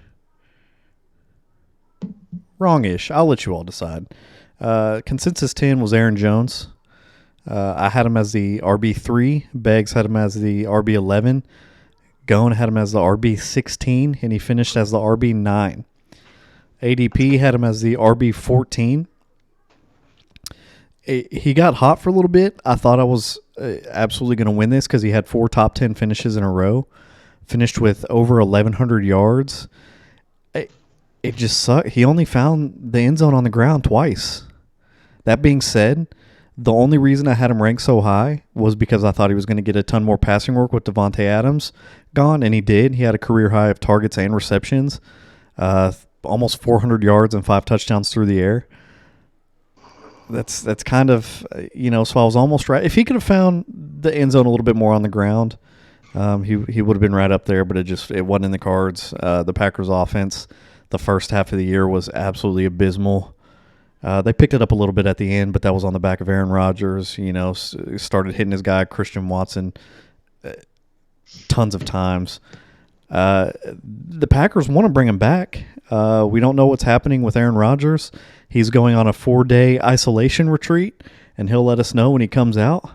I'll let you all decide. Consensus 10 was Aaron Jones. I had him as the RB3. Beggs had him as the RB11. Gone had him as the RB16, and he finished as the RB9. ADP had him as the RB14. He got hot for a little bit. I thought I was absolutely going to win this because he had 4 top 10 finishes in a row. Finished with over 1,100 yards. It just sucked. He only found the end zone on the ground twice. That being said, the only reason I had him ranked so high was because I thought he was going to get a ton more passing work with Devontae Adams gone, and he did. He had a career high of targets and receptions, almost 400 yards and 5 touchdowns through the air. That's kind of, so I was almost right. If he could have found the end zone a little bit more on the ground, he would have been right up there, but it wasn't in the cards. The Packers offense, the first half of the year was absolutely abysmal. They picked it up a little bit at the end, but that was on the back of Aaron Rodgers. Started hitting his guy, Christian Watson, tons of times. The Packers want to bring him back. We don't know what's happening with Aaron Rodgers. He's going on a 4-day isolation retreat, and he'll let us know when he comes out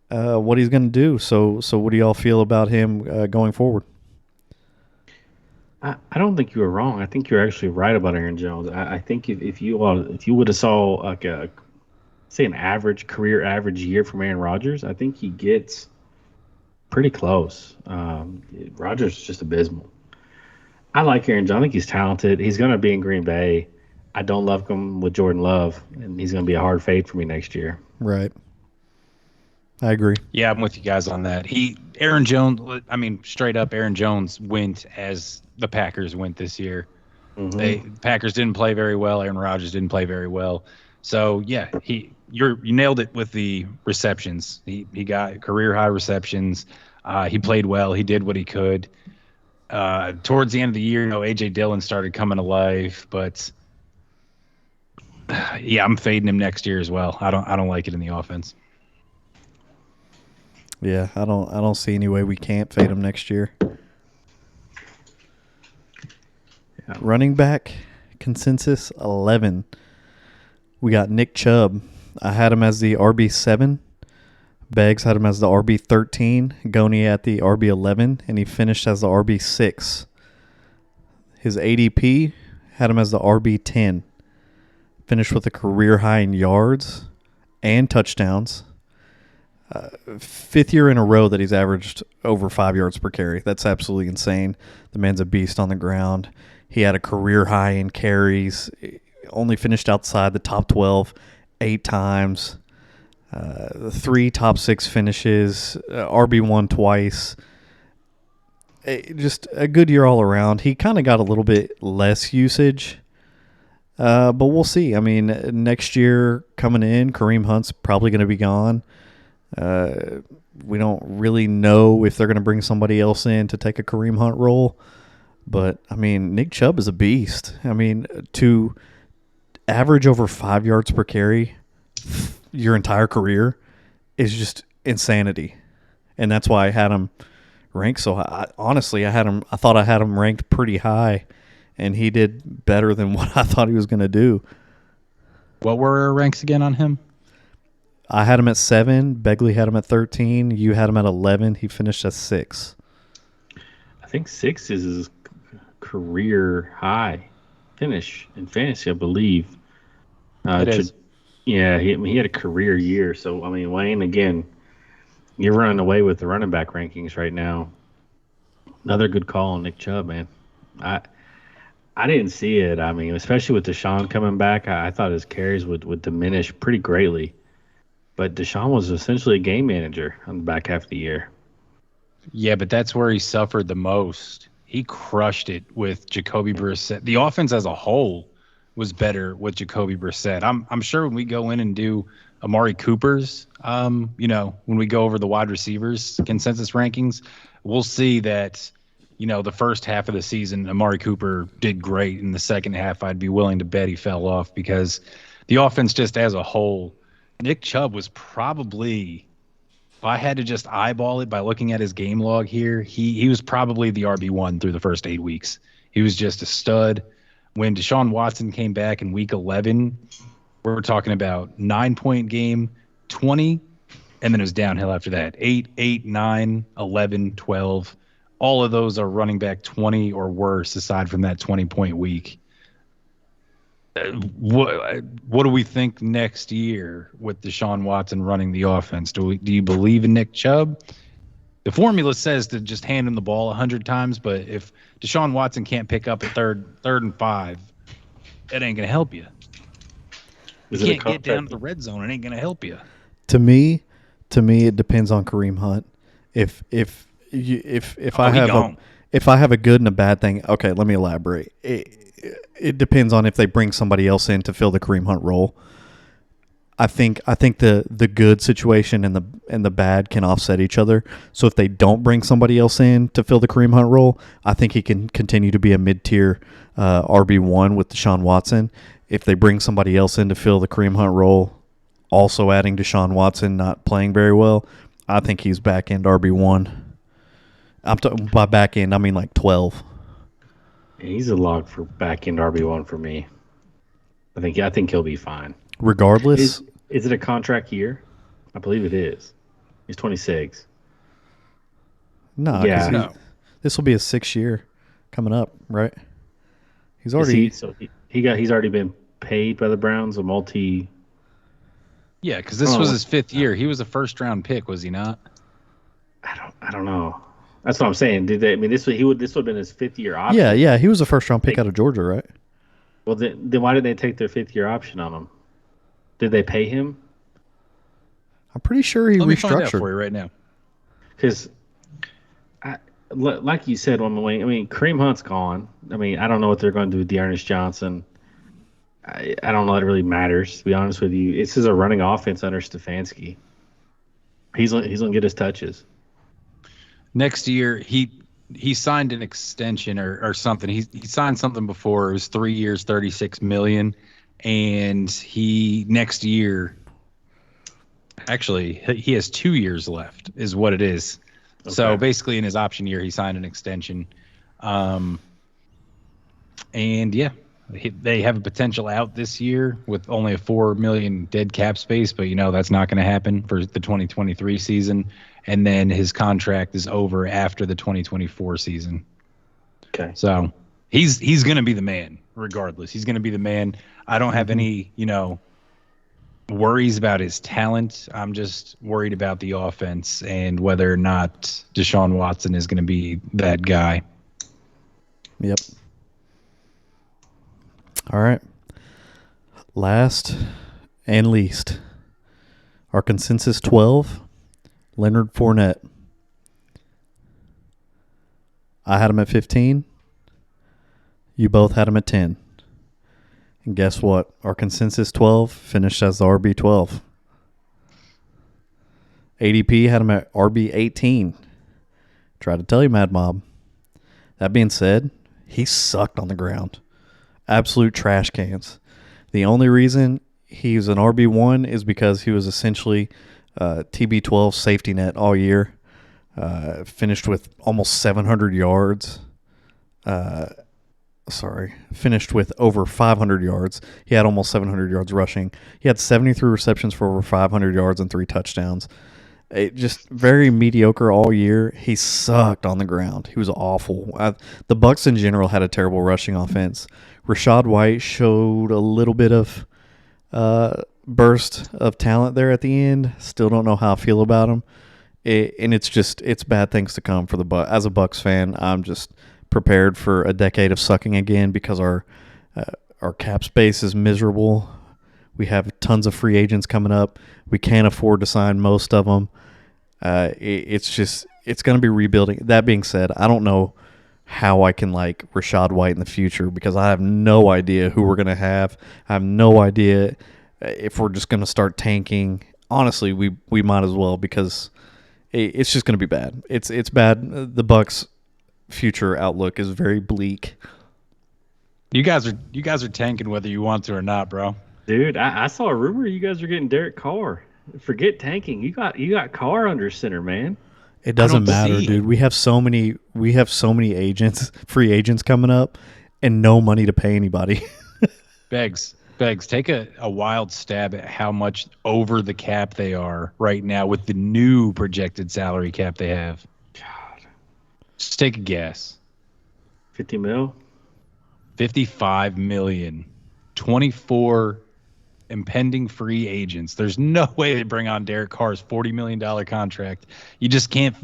what he's going to do. So what do y'all feel about him going forward? I don't think you were wrong. I think you're actually right about Aaron Jones. I think if you would have saw like an career average year from Aaron Rodgers, I think he gets pretty close. Rodgers is just abysmal. I like Aaron Jones. I think he's talented. He's going to be in Green Bay. I don't love him with Jordan Love, and he's going to be a hard fade for me next year. Right. I agree. Yeah, I'm with you guys on that. Aaron Jones, straight up, Aaron Jones went as the Packers went this year. Mm-hmm. The Packers didn't play very well. Aaron Rodgers didn't play very well. So, yeah, you nailed it with the receptions. He got career high receptions. He played well. He did what he could. Towards the end of the year, A.J. Dillon started coming to life, but yeah, I'm fading him next year as well. I don't like it in the offense. Yeah, I don't see any way we can't fade him next year. Yeah. Running back consensus 11. We got Nick Chubb. I had him as the RB7. Beggs had him as the RB13. Goni at the RB11, and he finished as the RB6. His ADP had him as the RB10. Finished with a career high in yards and touchdowns. 5th year in a row that he's averaged over 5 yards per carry. That's absolutely insane. The man's a beast on the ground. He had a career high in carries. Only finished outside the top 12 8 times. 3 top 6 finishes. RB1 twice. Just a good year all around. He kind of got a little bit less usage. But we'll see. Next year coming in, Kareem Hunt's probably going to be gone. We don't really know if they're going to bring somebody else in to take a Kareem Hunt role. But, Nick Chubb is a beast. To average over 5 yards per carry your entire career is just insanity. And that's why I had him ranked so high. Honestly, I thought I had him ranked pretty high, and he did better than what I thought he was going to do. What were our ranks again on him? I had him at 7. Begley had him at 13. You had him at 11. He finished at 6. I think 6 is his career high finish in fantasy, I believe. It is. Yeah, he had a career year. So, Wayne, again, you're running away with the running back rankings right now. Another good call on Nick Chubb, man. I didn't see it. Especially with Deshaun coming back, I thought his carries would diminish pretty greatly. But Deshaun was essentially a game manager on the back half of the year. Yeah, but that's where he suffered the most. He crushed it with Jacoby Brissett. The offense as a whole was better with Jacoby Brissett. I'm sure when we go in and do Amari Cooper's, when we go over the wide receivers consensus rankings, we'll see that the first half of the season, Amari Cooper did great. In the second half, I'd be willing to bet he fell off because the offense just as a whole, Nick Chubb was probably, if I had to just eyeball it by looking at his game log here, he was probably the RB1 through the first 8 weeks. He was just a stud. When Deshaun Watson came back in week 11, we're talking about 9-point game, 20, and then it was downhill after that. 8, 9, 11, 12. All of those are running back 20 or worse aside from that 20-point week. What do we think next year with Deshaun Watson running the offense? Do you believe in Nick Chubb? The formula says to just hand him the ball 100 times, but if Deshaun Watson can't pick up a third and 5, it ain't gonna help you. You can't get down to the red zone. It ain't gonna help you. To me, it depends on Kareem Hunt. If I have a good and a bad thing, okay, let me elaborate. It depends on if they bring somebody else in to fill the Kareem Hunt role. I think the good situation and the bad can offset each other. So if they don't bring somebody else in to fill the Kareem Hunt role, I think he can continue to be a mid-tier RB1 with Deshaun Watson. If they bring somebody else in to fill the Kareem Hunt role, also adding Deshaun Watson not playing very well, I think he's back-end RB1. By back-end, I mean like 12. He's a log for back-end RB1 for me. I think he'll be fine. Regardless, is it a contract year? I believe it is. He's 26. No, yeah. This will be his 6th year coming up, right? He's already he's already been paid by the Browns a multi. Yeah, because this was his 5th year. He was a first-round pick, was he not? I don't know. That's what I'm saying. Did they? I mean, this would have been his 5th year option. Yeah. He was a first-round pick out of Georgia, right? Well, then why did they take their 5th year option on him? Did they pay him? I'm pretty sure he Let me restructured. find out for you right now. Because, like you said, Kareem Hunt's gone. I mean, I don't know what they're going to do with Dearness Johnson. I don't know that it really matters, to be honest with you. This is a running offense under Stefanski. He's going to get his touches. Next year, he signed an extension or something. He signed something before. It was 3 years, $36 million. And next year, actually, he has 2 years left, is what it is. Okay. So basically, in his option year, he signed an extension. And yeah, they have a potential out this year with only a $4 million dead cap space, but that's not going to happen for the 2023 season. And then his contract is over after the 2024 season. Okay. So he's going to be the man regardless. He's going to be the man. I don't have any, worries about his talent. I'm just worried about the offense and whether or not Deshaun Watson is going to be that guy. Yep. All right. Last and least, our consensus 12, Leonard Fournette. I had him at 15. You both had him at 10. And guess what? Our consensus 12 finished as the RB12. ADP had him at RB18. Tried to tell you, Mad Mob. That being said, he sucked on the ground. Absolute trash cans. The only reason he's an RB1 is because he was essentially TB12 safety net all year. Finished with almost 700 yards. Finished with over 500 yards. He had almost 700 yards rushing. He had 73 receptions for over 500 yards and 3 touchdowns. Just very mediocre all year. He sucked on the ground. He was awful. The Bucs in general had a terrible rushing offense. Rachaad White showed a little bit of burst of talent there at the end. Still don't know how I feel about him. And it's bad things to come for the Bucs. As a Bucs fan, I'm just prepared for a decade of sucking again because our cap space is miserable. We have tons of free agents coming up. We can't afford to sign most of them. It's going to be rebuilding. That being said, I don't know how I can like Rachaad White in the future because I have no idea who we're going to have. I have no idea if we're just going to start tanking. Honestly, we might as well because it's just going to be bad. It's bad. The Bucs future outlook is very bleak. You guys are tanking whether you want to or not, bro. Dude, I saw a rumor you guys are getting Derek Carr. Forget tanking. You got Carr under center, man. It doesn't don't matter, see it. dude. We have so many agents, free agents coming up, and no money to pay anybody. Begs, take a wild stab at how much over the cap they are right now with the new projected salary cap they have. God. Just take a guess. 50 mil? 55 million. 24 impending free agents. There's no way they bring on Derek Carr's $40 million contract. You just can't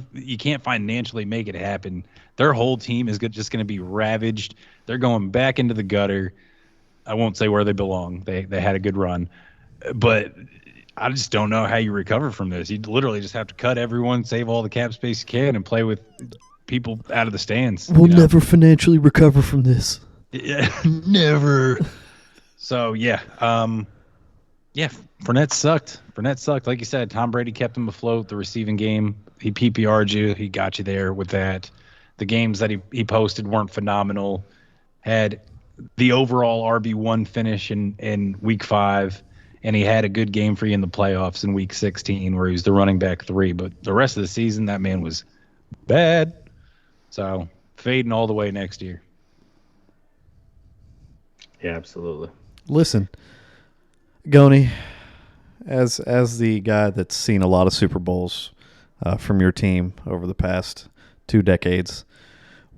financially make it happen. Their whole team is just going to be ravaged. They're going back into the gutter. I won't say where they belong. They had a good run. But I just don't know how you recover from this. You literally just have to cut everyone, save all the cap space you can, and play with people out of the stands. We'll never financially recover from this. Yeah, never. So, yeah. Fournette sucked. Like you said, Tom Brady kept him afloat. The receiving game, he PPR'd you. He got you there with that. The games that he posted weren't phenomenal. Had the overall RB1 finish in week 5, and he had a good game for you in the playoffs in week 16 where he was the running back 3. But the rest of the season, that man was bad. So, fading all the way next year. Yeah, absolutely. Listen, Goni, as the guy that's seen a lot of Super Bowls from your team over the past 2 decades,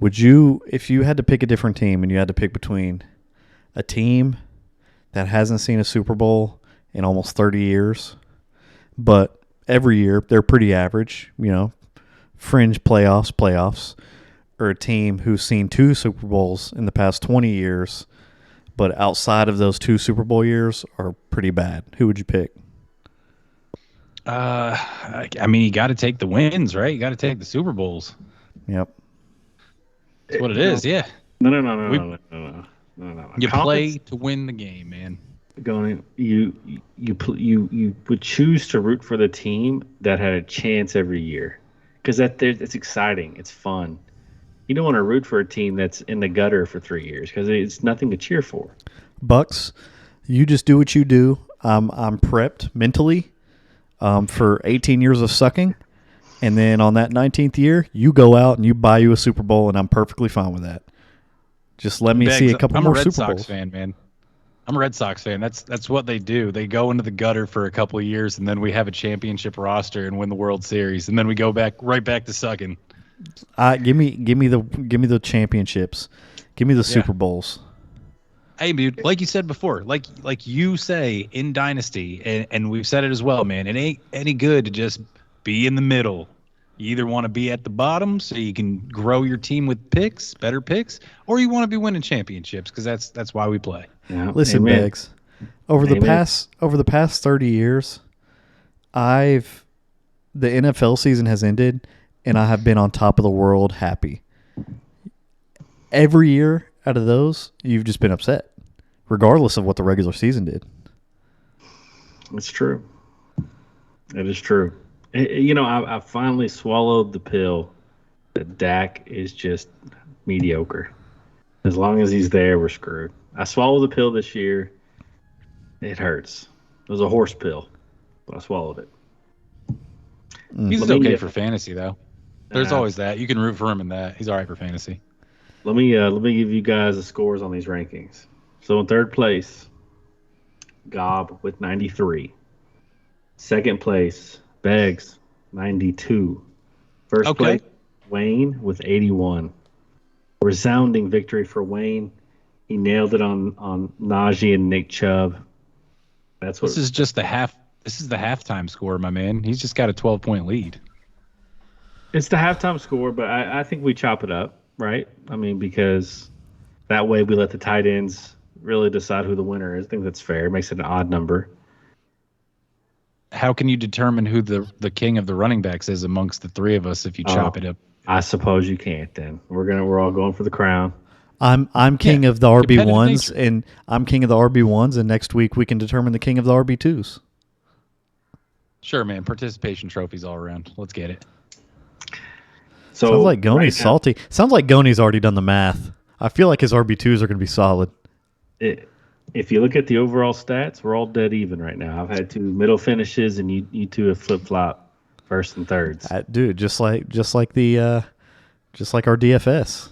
would you, if you had to pick a different team and you had to pick between a team that hasn't seen a Super Bowl in almost 30 years, but every year they're pretty average, fringe playoffs, or a team who's seen 2 Super Bowls in the past 20 years, but outside of those 2 Super Bowl years are pretty bad, who would you pick? You got to take the wins, right? You got to take the Super Bowls. Yep. That's what it is, yeah. No. You play to win the game, man. Going, you would choose to root for the team that had a chance every year, because it's exciting, it's fun. You don't want to root for a team that's in the gutter for 3 years because it's nothing to cheer for. Bucks, you just do what you do. I'm prepped mentally for 18 years of sucking, and then on that 19th year, you go out and you buy you a Super Bowl, and I'm perfectly fine with that. Just let me see a couple more Super Bowls. I'm a Red Sox fan, man. I'm a Red Sox fan. That's what they do. They go into the gutter for a couple of years, and then we have a championship roster and win the World Series, and then we go right back to sucking. Give me the championships. Give me the Super Bowls. Hey, dude, like you said before, like you say in Dynasty, and we've said it as well, man, it ain't any good to just be in the middle. You either want to be at the bottom so you can grow your team with better picks, or you want to be winning championships because that's why we play. Yeah. Listen, Beggs, over the past 30 years, the NFL season has ended, and I have been on top of the world happy. Every year out of those, you've just been upset, regardless of what the regular season did. It's true. It is true. I finally swallowed the pill that Dak is just mediocre. As long as he's there, we're screwed. I swallowed the pill this year. It hurts. It was a horse pill, but I swallowed it. He's okay for fantasy, though. There's always that. You can root for him in that. He's all right for fantasy. Let me give you guys the scores on these rankings. So in 3rd place, Gob with 93. 2nd place, Beggs, 92. 1st place, Wayne with 81. Resounding victory for Wayne. He nailed it on Najee and Nick Chubb. This is just the halftime score, my man. He's just got a 12-point lead. It's the halftime score, but I think we chop it up, right? Because that way we let the tight ends really decide who the winner is. I think that's fair. It makes it an odd number. How can you determine who the king of the running backs is amongst the 3 of us if you chop it up? I suppose you can't. Then we're all going for the crown. I'm king of the RB1s, and I'm king of the RB1s, and next week we can determine the king of the RB2s. Sure, man. Participation trophies all around. Let's get it. So Sounds like Goni's right now, salty. Sounds like Goni's already done the math. I feel like his RB2s are going to be solid. if you look at the overall stats, we're all dead even right now. I've had 2 middle finishes, and you 2 have flip flop first and thirds. Dude, just like our DFS.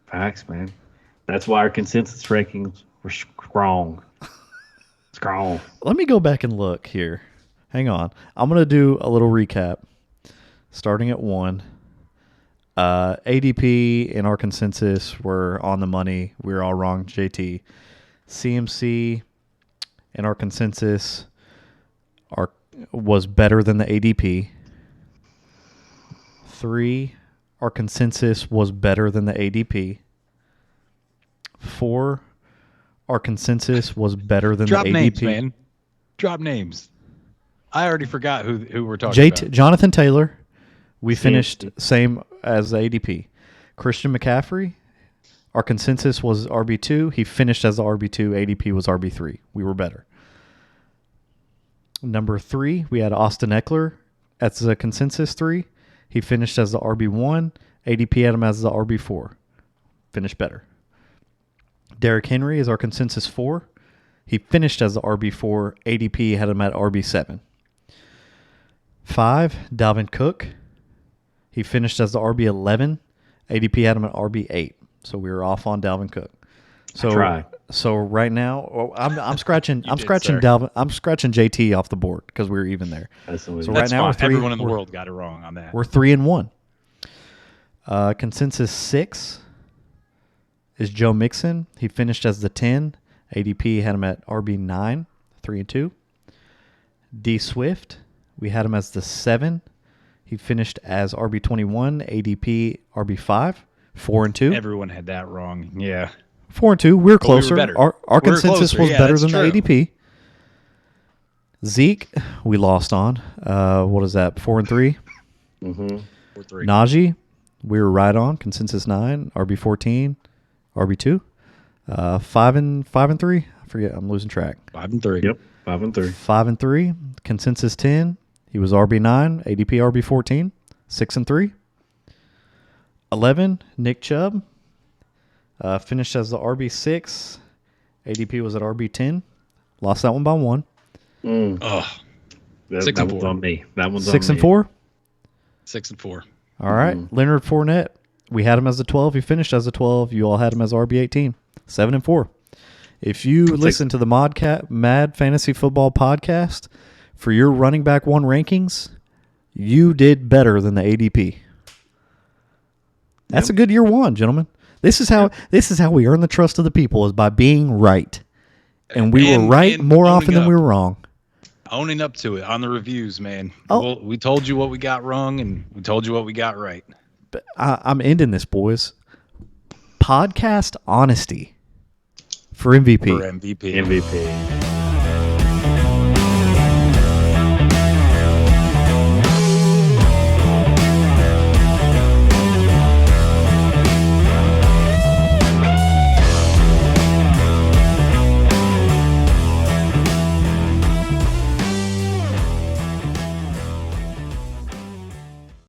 Facts, man. That's why our consensus rankings were strong. Strong. Let me go back and look here. Hang on. I'm going to do a little recap. Starting at 1. ADP and our consensus were on the money. We were all wrong, JT. CMC and our consensus was better than the ADP. 3, our consensus was better than the ADP. 4, our consensus was better than Drop the ADP. names, man. Drop names. I already forgot who we're talking about. Jonathan Taylor. We Same. finished same as the ADP. Christian McCaffrey. Our consensus was RB2. He finished as the RB2. ADP was RB3. We were better. Number 3, we had Austin Eckler as the consensus 3. He finished as the RB1. ADP had him as the RB4. Finished better. Derrick Henry is our consensus 4. He finished as the RB4. ADP had him at RB7. 5, Dalvin Cook. He finished as the RB11. ADP had him at RB8. So we were off on Dalvin Cook. So right now, I'm scratching. I'm scratching sir. Dalvin. I'm scratching JT off the board because we were even there. That's So right now we're fine. 3. Everyone in the world got it wrong on that. We're 3-1. Consensus 6 is Joe Mixon. He finished as the 10. ADP had him at RB9, 3-2. D Swift, we had him as the 7. He finished as RB21. ADP RB5, 4-2. Everyone had that wrong. Yeah. 4-2. We're closer. better. Our We were consensus closer. was Yeah, better that's than true. the ADP. Zeke, we lost on. What is that? 4-3. Mm-hmm. 4-3. Najee, we were right on. Consensus 9. RB14. RB2. 5-3. I forget. I'm losing track. 5-3. Yep. 5-3. 5-3. Consensus 10. He was RB9. ADP RB14. 6-3. 11. Nick Chubb. Finished as the RB6. ADP was at RB10. Lost that one by 1. Oh, That 6 and one's 4. on me. That one's 6 on and me. 4. 6-4. All right. Leonard Fournette. We had him as the 12. He finished as the 12. You all had him as RB18. 7-4. If you listen to the Mad Fantasy Football podcast for your running back 1 rankings, you did better than the ADP. That's a good year 1, gentlemen. This is how we earn the trust of the people, is by being right. And we were right more often than we were wrong. Owning up to it on the reviews, man. Oh. We told you what we got wrong, and we told you what we got right. But I'm ending this, boys. Podcast honesty for MVP. For MVP. MVP.